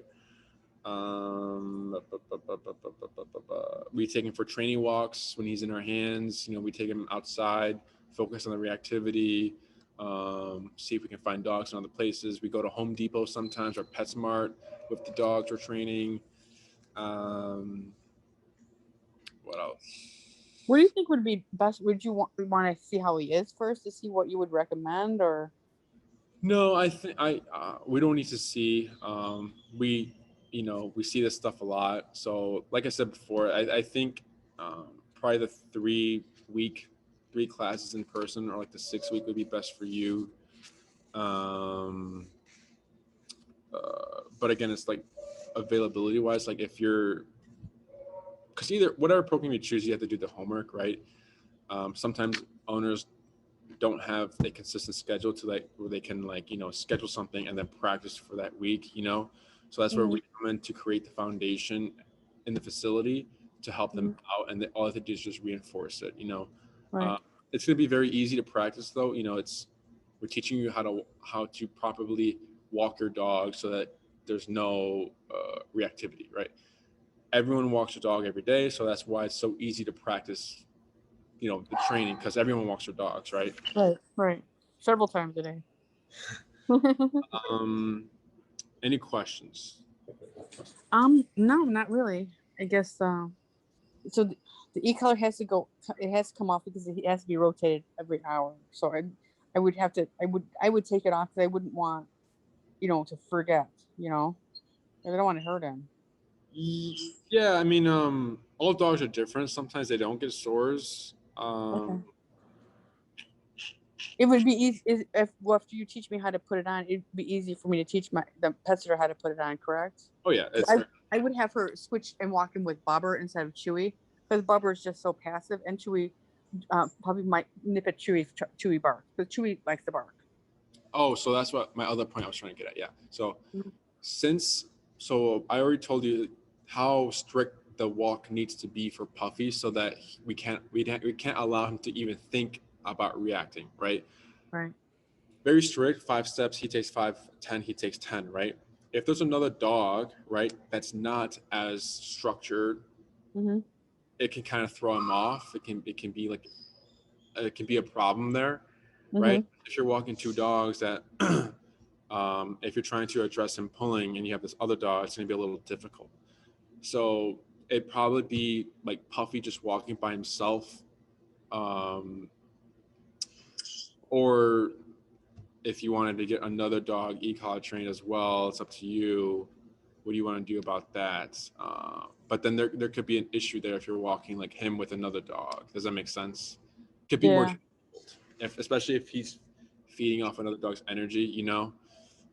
We take him for training walks when he's in our hands. We take him outside, focus on the reactivity, see if we can find dogs in other places. We go to Home Depot sometimes, or PetSmart with the dogs we're training. What else? What do you think would be best? Would you want to see how he is first to see what you would recommend, or? No, I think we don't need to see. We see this stuff a lot. So like I said before, I think probably the 3 classes in person, or like the 6 week would be best for you. But again, it's like availability wise, like if you're, because either whatever program you choose, you have to do the homework, right? Sometimes owners don't have a consistent schedule to like where they can like schedule something and then practice for that week. So that's where we come in to create the foundation in the facility to help them out, and all they have to do is just reinforce it. Right. It's going to be very easy to practice though. We're teaching you how to properly walk your dog so that there's no reactivity, right? Everyone walks a dog every day, so that's why it's so easy to practice the training, because everyone walks their dogs, right? Right. Several times a day. Any questions? No, not really. I guess so the e-collar has to go, it has to come off because it has to be rotated every hour. So I would have to, I would take it off because I wouldn't want, to forget, I don't want to hurt him. Yeah, I mean, all dogs are different. Sometimes they don't get sores. Okay. It would be easy if after you teach me how to put it on, it'd be easy for me to teach the pet sitter how to put it on, correct? Oh yeah, I would have her switch and walk in with Bobber instead of Chewy, because Bobber is just so passive, and Chewy probably might nip at Chewy bark, because Chewy likes to bark. Oh, so that's what my other point I was trying to get at. Yeah. So so I already told you how strict the walk needs to be for Puffy, so that we can't allow him to even think about reacting, right? Right. Very strict. 5 steps, he takes 5. 10, he takes 10, right? If there's another dog, right, that's not as structured, it can kind of throw him off. It can be like, it can be a problem there, right? If you're walking 2 dogs that if you're trying to address him pulling and you have this other dog, it's going to be a little difficult. So it'd probably be like Puffy just walking by himself, or if you wanted to get another dog e-collar trained as well, it's up to you. What do you want to do about that? But then there could be an issue there if you're walking like him with another dog. Does that make sense? It could be more difficult, especially if he's feeding off another dog's energy,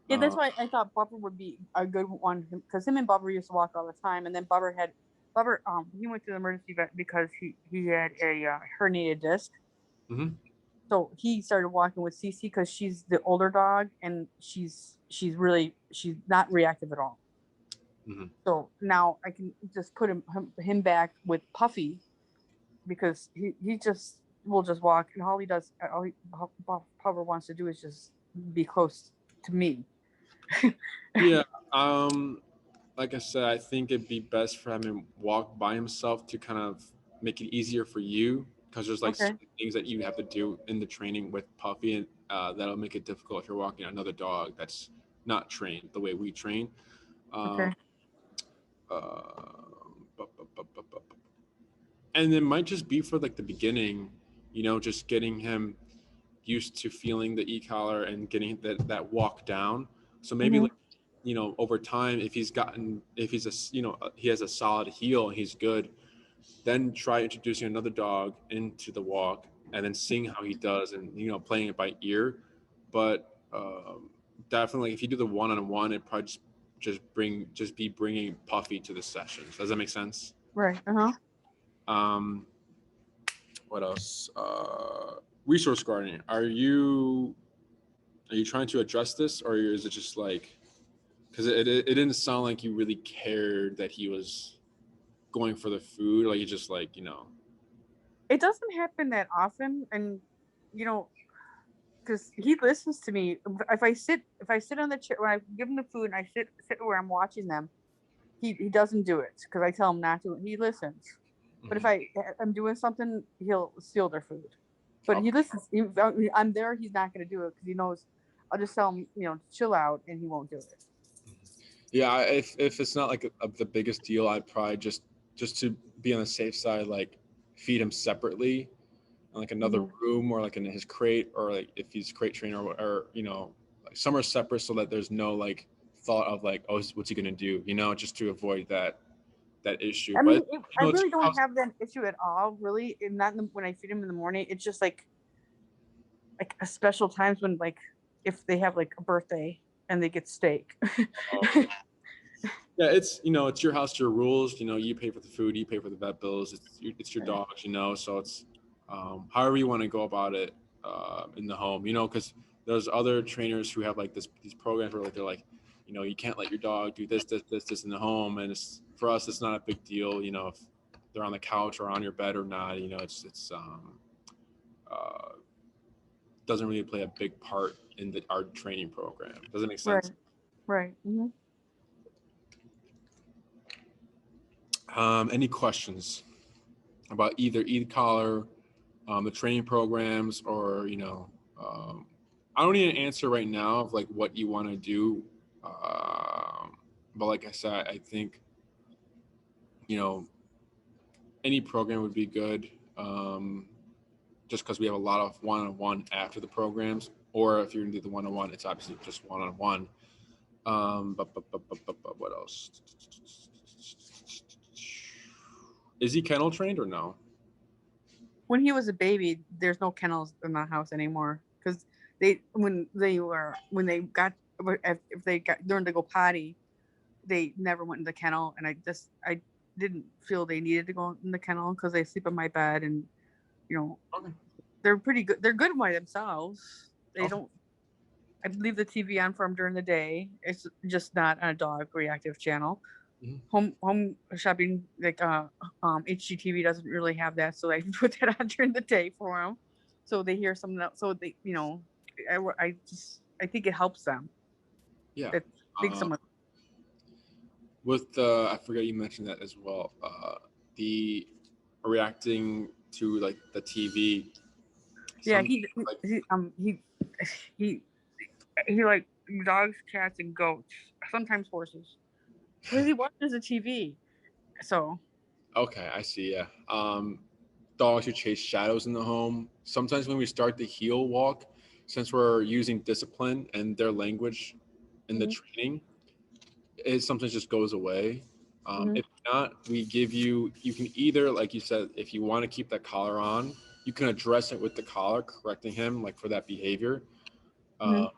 Yeah, that's why I thought Bubber would be a good one, because him and Bubber used to walk all the time, and then Bubber he went to the emergency vet because he had a herniated disc. So he started walking with Cece because she's the older dog, and she's not reactive at all. So now I can just put him back with Puffy, because he just will just walk, and all Puffer wants to do is just be close to me. Yeah. Like I said, I think it'd be best for him to walk by himself to kind of make it easier for you, because there's like Okay. certain things that you have to do in the training with Puffy, and that'll make it difficult if you're walking another dog that's not trained the way we train. Um, Okay. and it might just be for like the beginning, just getting him used to feeling the e-collar and getting that walk down. So maybe Mm-hmm. like, over time, if he's he has a solid heel and he's good, then try introducing another dog into the walk and then seeing how he does, and playing it by ear. But definitely, if you do the one-on-one, it probably just be bringing Puffy to the sessions. Does that make sense? Right. Uh-huh. Um, what else? Resource gardening. Are you trying to address this, or is it just like, because it didn't sound like you really cared that he was going for the food, like you just like It doesn't happen that often, and you know, because he listens to me. If I sit on the chair when I give him the food and I sit where I'm watching them, he doesn't do it because I tell him not to. He listens, but if I'm doing something, he'll steal their food. But he Okay. listens. I'm there. He's not going to do it because he knows. I'll just tell him, chill out, and he won't do it. Yeah, if it's not like the biggest deal, I'd probably just to be on the safe side, like feed him separately in like another room, or like in his crate, or like if he's crate trainer, or like somewhere separate, so that there's no like thought of like, oh, what's he gonna do, just to avoid that issue. I But mean, I really don't have that issue at all. Really, and not when I feed him in the morning. It's just like a special times when like if they have like a birthday and they get steak. yeah, it's your house, your rules. You pay for the food, you pay for the vet bills. It's your dogs. So it's however you want to go about it in the home. Because there's other trainers who have like these programs where like they're like, you can't let your dog do this in the home, and for us it's not a big deal. If they're on the couch or on your bed or not. It's uh, doesn't really play a big part in our training program. Does it make Right, sense? right. Mm-hmm. Any questions about either e-collar, the training programs, or I don't need an answer right now of like what you want to do, but like I said, I think any program would be good, just because we have a lot of one-on-one after the programs, or if you're gonna do the one-on-one, it's obviously just one-on-one. But what else? Is he kennel trained or no? When he was a baby, there's no kennels in the house anymore because when they got if they got learned to go potty, they never went in the kennel, and I didn't feel they needed to go in the kennel because they sleep in my bed, and you know Okay. they're pretty good. They're good by themselves. They Okay. don't. I leave the TV on for them during the day. It's just not on a dog reactive channel. Mhm. Home shopping like HGTV doesn't really have that, so I put that on during the day for them, so they hear something else. So they, I think it helps them. Yeah. That think someone. With I forget you mentioned that as well. The reacting to like the TV. Yeah, Some like he he like dogs, cats, and goats. Sometimes horses because he watches the TV. So okay, I see. Yeah. Dogs who chase shadows in the home. Sometimes when we start the heel walk, since we're using discipline and their language in the training, it sometimes just goes away. If not, we give you can either, like you said, if you want to keep that collar on, you can address it with the collar, correcting him like for that behavior. mm-hmm.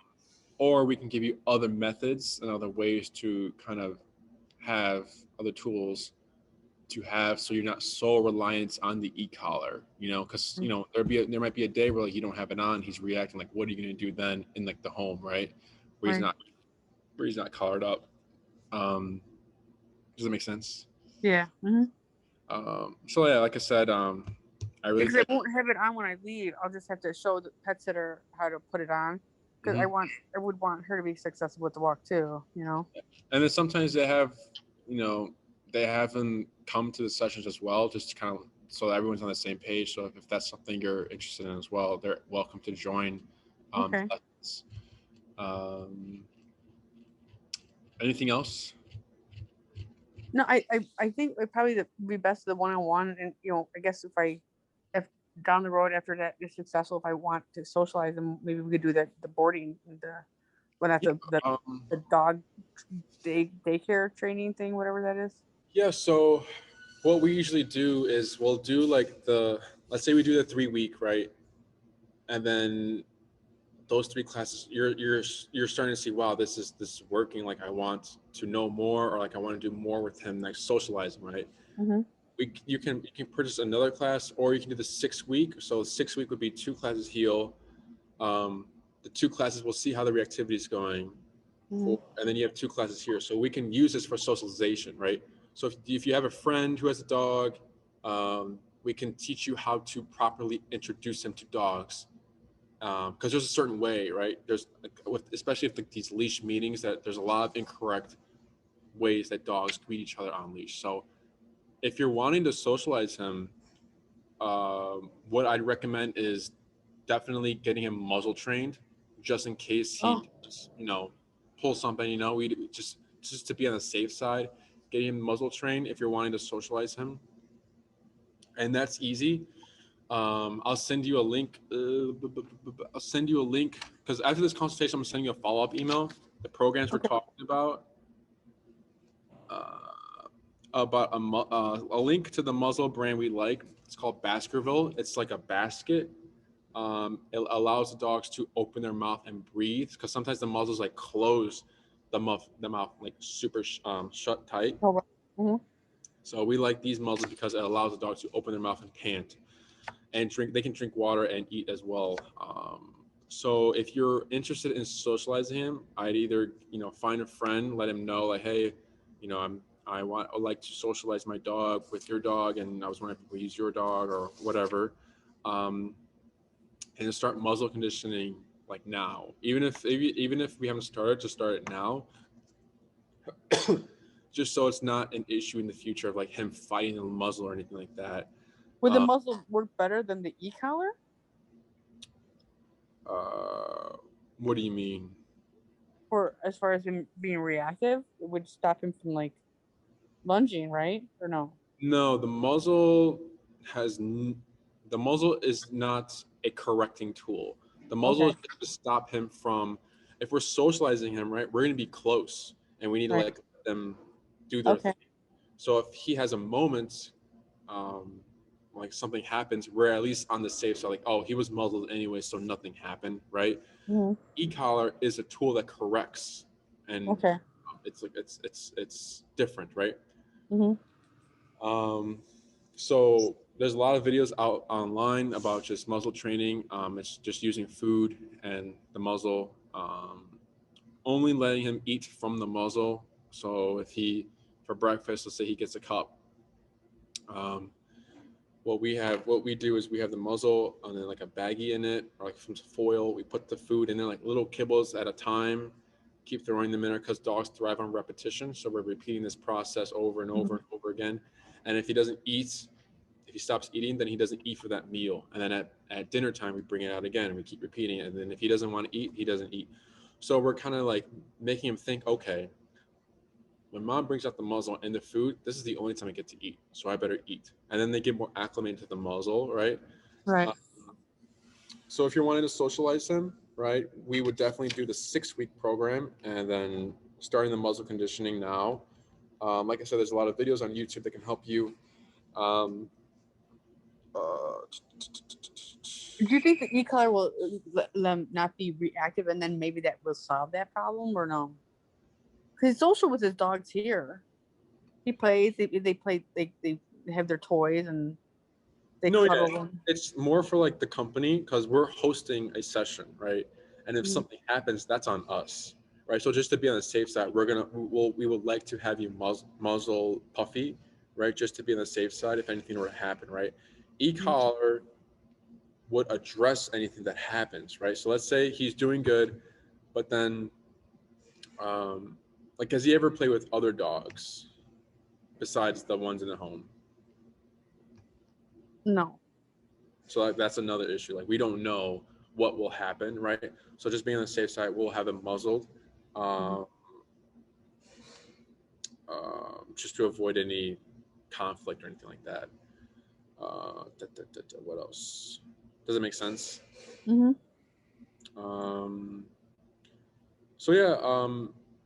Or we can give you other methods and other ways to kind of have other tools to have, so you're not so reliant on the e-collar, because there might be a day where like you don't have it on, he's reacting, like what are you going to do then in like the home, right, where he's Right. not collared up. Does that make sense? Yeah. Mm-hmm. So yeah, like I said, I really Because I won't have it on when I leave. I'll just have to show the pet sitter how to put it on. because I would want her to be successful with the walk too, you know. And then sometimes they have, they have them come to the sessions as well, just to kind of so that everyone's on the same page. So if that's something you're interested in as well, they're welcome to join. Okay. Anything else? No, I think it probably would be best the one-on-one, and I guess if down the road after that is successful, if I want to socialize them, maybe we could do the boarding, the dog daycare training thing, whatever that is. Yeah. So what we usually do is we'll do like let's say we do the 3-week, right? And then those 3 classes, you're starting to see, wow, this is working. Like I want to know more, or like I want to do more with him, like socializing, right? Mm-hmm. You can purchase another class, or you can do the 6-week. So 6-week would be 2 classes heal. The 2 classes, we'll see how the reactivity is going. Mm-hmm. And then you have 2 classes here. So we can use this for socialization, right? So if you have a friend who has a dog, we can teach you how to properly introduce him to dogs. Because there's a certain way, right? There's especially if these leash meetings, that there's a lot of incorrect ways that dogs greet each other on leash. So if you're wanting to socialize him, what I'd recommend is definitely getting him muzzle trained, just in case he, pull something. We just to be on the safe side, getting him muzzle trained if you're wanting to socialize him, and that's easy. I'll send you a link. I'll send you a link because after this consultation, I'm gonna send you a follow-up email. The programs we're talking about a link to the muzzle brand we like. It's called Baskerville. It's like a basket. It allows the dogs to open their mouth and breathe, because sometimes the muzzles like close the mouth like super shut tight. Mm-hmm. So we like these muzzles because it allows the dogs to open their mouth and pant and drink. They can drink water and eat as well. So if you're interested in socializing him, I'd either find a friend, let him know like, hey, I would like to socialize my dog with your dog, and I was wondering if we use your dog or whatever, and start muzzle conditioning like now. Even if we haven't started, to start it now, just so it's not an issue in the future of like him fighting the muzzle or anything like that. Would the muzzle work better than the e-collar? What do you mean? Or as far as him being reactive, it would stop him from like lunging, right? Or no? No, the muzzle is not a correcting tool. The muzzle is to stop him from, if we're socializing him, right, we're going to be close and we need to like let them do their thing. So if he has a moment, like something happens, we're at least on the safe side, like, oh, he was muzzled anyway, so nothing happened, right? Mm-hmm. E-collar is a tool that corrects, and it's like it's different, right? Mm-hmm. So there's a lot of videos out online about just muzzle training. It's just using food and the muzzle, only letting him eat from the muzzle. So if for breakfast, let's say he gets a cup, what we do is we have the muzzle and then like a baggie in it, or like some foil. We put the food in there, like little kibbles at a time, keep throwing them in there, because dogs thrive on repetition. So we're repeating this process over and over and over again. And if he doesn't eat, if he stops eating, then he doesn't eat for that meal. And then at dinner time, we bring it out again and we keep repeating it. And then if he doesn't want to eat, he doesn't eat. So we're kind of like making him think, okay, when mom brings out the muzzle and the food, this is the only time I get to eat, so I better eat. And then they get more acclimated to the muzzle, right? Right. So if you're wanting to socialize him, right, we would definitely do the 6-week program and then starting the muzzle conditioning now. Like I said, there's a lot of videos on YouTube that can help you. Do you think the e-collar will let them not be reactive, and then maybe that will solve that problem, or no? Because he's social with his dogs here. He plays. They play. They have their toys and they cuddle them. It's more for like the company, because we're hosting a session, right? And if something happens, that's on us, right? So just to be on the safe side, we would like to have you muzzle Puffy, right? Just to be on the safe side if anything were to happen, right? E-collar would address anything that happens, right? So let's say he's doing good. But then, like, has he ever played with other dogs besides the ones in the home? No. So like, that's another issue. Like, we don't know what will happen, right? So just being on the safe side, we'll have them muzzled, just to avoid any conflict or anything like that. What else? Does it make sense? So yeah.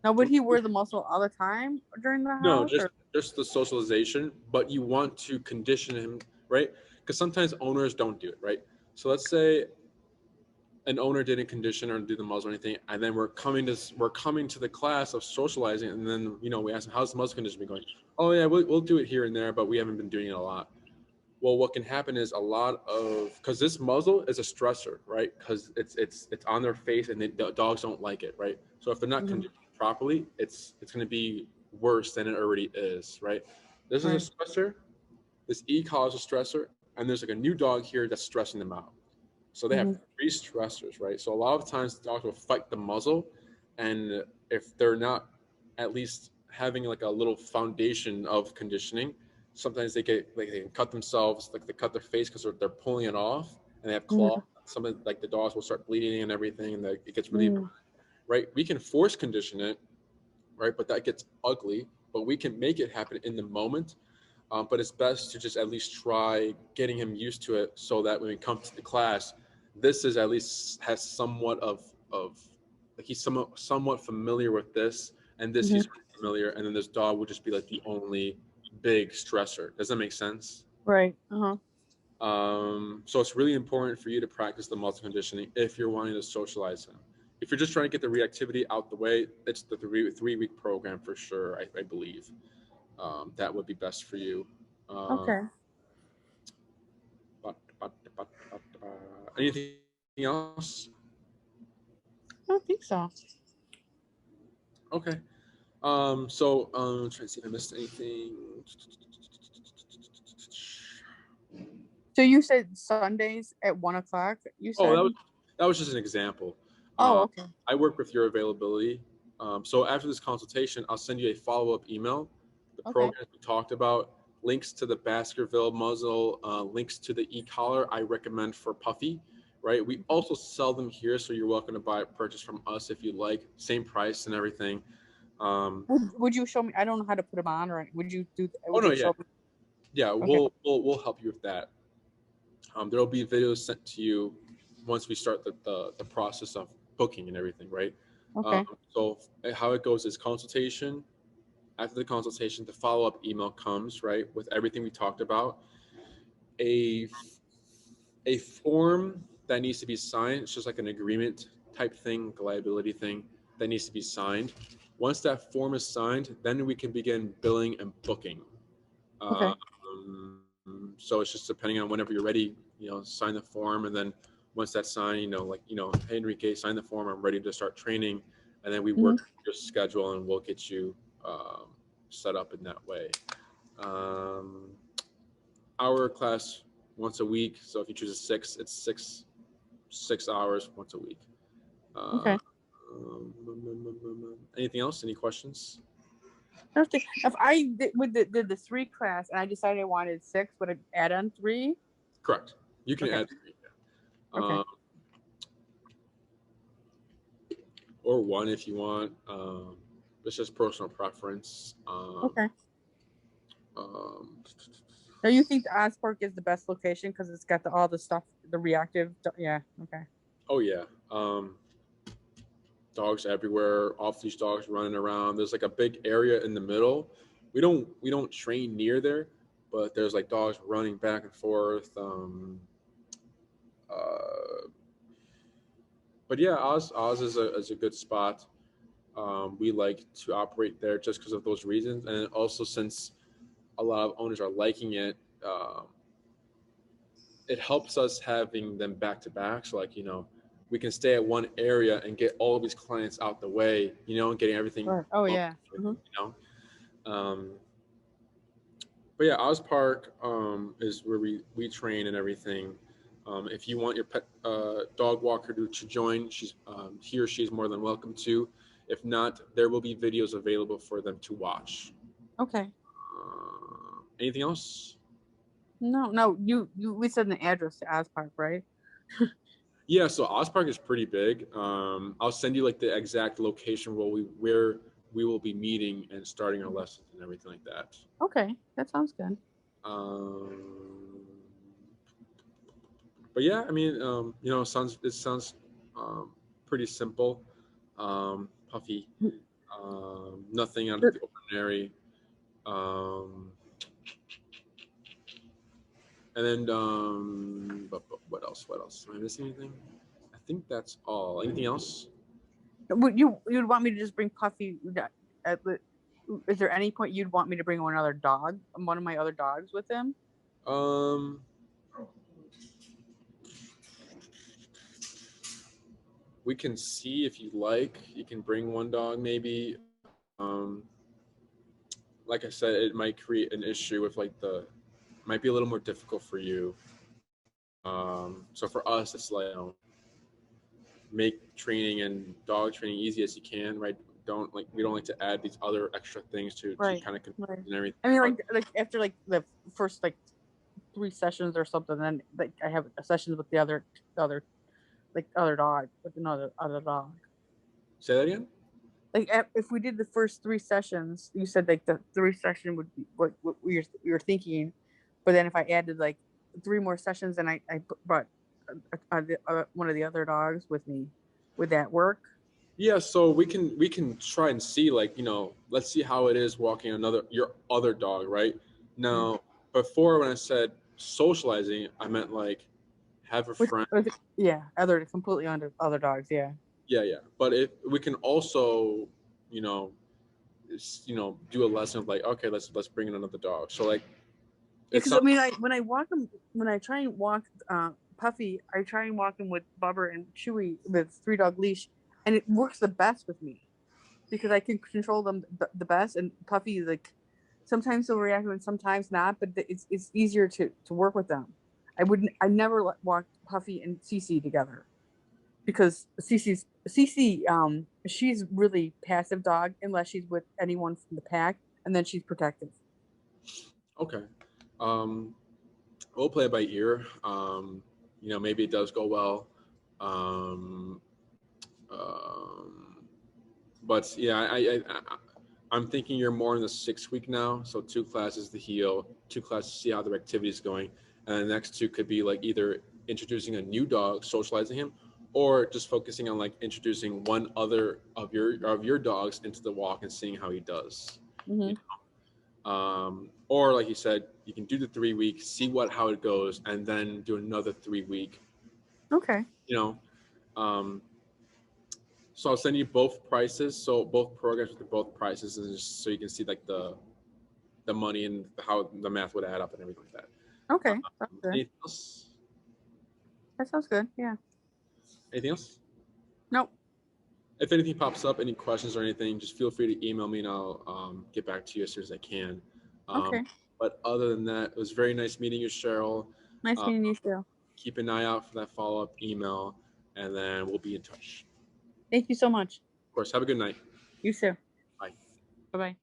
Now, would he wear the muzzle all the time during the house? No, just the socialization, but you want to condition him, right? Because sometimes owners don't do it, right? So let's say an owner didn't condition or do the muzzle or anything, and then we're coming to the class of socializing, and then we ask them, how's the muzzle conditioning going? Oh yeah, we'll do it here and there, but we haven't been doing it a lot. Well, what can happen is because this muzzle is a stressor, right? Because it's on their face, and the dogs don't like it, right? So if they're not conditioned properly, it's going to be worse than it already is, right? This is a stressor. This e-collar is a stressor, and there's like a new dog here that's stressing them out. So they have 3 stressors, right? So a lot of times the dogs will fight the muzzle, and if they're not at least having like a little foundation of conditioning, sometimes they can cut themselves, like they cut their face because they're pulling it off, and they have claws. Some of like the dogs will start bleeding and everything, and it gets really bad, right? We can force condition it, right? But that gets ugly. But we can make it happen in the moment. But it's best to just at least try getting him used to it, so that when we come to the class, this is at least has somewhat of like he's somewhat familiar with this, and this he's familiar, and then this dog would just be like the only big stressor. Does that make sense? Right. So it's really important for you to practice the muzzle conditioning if you're wanting to socialize him. If you're just trying to get the reactivity out the way, it's the 3-week program for sure, I believe. That would be best for you. Okay. Anything else? I don't think so. Okay. So I'm trying to see if I missed anything. So you said Sundays at 1:00. You said. Oh, that was just an example. Oh, okay. I work with your availability. So after this consultation, I'll send you a follow-up email. The programs we talked about, links to the Baskerville muzzle, links to the e-collar I recommend for Puffy, right? We also sell them here, so you're welcome to purchase from us if you like. Same price and everything. Would you show me? I don't know how to put them on, or would you do? Yeah, we'll help you with that. There will be videos sent to you once we start the process of booking and everything, right? Okay. So how it goes is consultation. After the consultation, the follow-up email comes, right, with everything we talked about. A form that needs to be signed. It's just like an agreement type thing, liability thing that needs to be signed. Once that form is signed, then we can begin billing and booking. Okay. So it's just depending on whenever you're ready, sign the form, and then once that's signed, hey Enrique, sign the form. I'm ready to start training, and then we work your schedule, and we'll get you set up in that way. Hour class once a week. So if you choose a 6, it's 6 hours once a week. Okay. Anything else? Any questions? If I did the 3 class and I decided I wanted 6, would I add on 3? Correct. You can add 3. Okay. Or 1 if you want. It's just personal preference. Okay. Now you think the Ospark is the best location because it's got all the stuff, the reactive? Yeah. Okay. Oh yeah. Dogs everywhere, off-leash dogs running around. There's like a big area in the middle. We don't train near there, but there's like dogs running back and forth. But yeah, Oz is a good spot. We like to operate there just because of those reasons, and also since a lot of owners are liking it, it helps us having them back to back. So like we can stay at one area and get all of these clients out the way, and getting everything. Sure. Oh yeah. But yeah, Oz Park is where we train and everything. If you want your pet dog walker to join, he or she is more than welcome to. If not, there will be videos available for them to watch. Okay. Anything else? No. We said an address to Oz Park, right? Yeah, so Oz Park is pretty big. I'll send you like the exact location where we will be meeting and starting our lessons and everything like that. Okay, that sounds good. But yeah, I mean, it sounds pretty simple. Puffy, nothing out of the ordinary. And then, but what else? What else? Am I missing anything? I think that's all. Anything else? Would you'd want me to just bring Puffy? Is there any point you'd want me to bring one of my other dogs with him? We can see if you like. You can bring one dog, maybe. Like I said, it might create an issue with might be a little more difficult for you. So for us, it's like make training and dog training easy as you can, right? We don't like to add these other extra things to kind of confuse and everything. I mean, like after the first 3 sessions or something, then I have sessions with the other dog with another other dog. Say that again. Like if we did the first 3 sessions, you said the 3 session would be what we were thinking, but then if I added 3 more sessions and I brought one of the other dogs with me, would that work? Yeah, so we can try and see let's see how it is walking your other dog, right? Now, before when I said socializing, I meant have a friend. Completely under other dogs, yeah. Yeah. But if we can also, do a lesson of okay, let's bring in another dog. So because I mean, when I try and walk Puffy, I try and walk him with Bubber and Chewy with 3-dog leash, and it works the best with me because I can control them the best. And Puffy sometimes he'll react and sometimes not, but it's easier to work with them. I never walk Puffy and Cece together because Cece she's really passive dog unless she's with anyone from the pack, and then she's protective. Okay. We'll play it by ear. Maybe it does go well. But yeah, I'm thinking you're more in the 6th week now. So 2 classes to heal, 2 classes to see how the activity is going. And the next 2 could be either introducing a new dog, socializing him, or just focusing on introducing one other of your dogs into the walk and seeing how he does. Mm-hmm. Or like you said, you can do the 3 weeks, see how it goes, and then do another 3 week. Okay. So I'll send you both prices. So both programs with both prices, and just so you can see the money and how the math would add up and everything like that. Okay. Anything else? That sounds good. Yeah. Anything else? Nope. If anything pops up, any questions or anything, just feel free to email me and I'll get back to you as soon as I can. Okay. But other than that, it was very nice meeting you, Cheryl. Nice meeting you, too. Keep an eye out for that follow-up email, and then we'll be in touch. Thank you so much. Of course. Have a good night. You too. Bye. Bye-bye.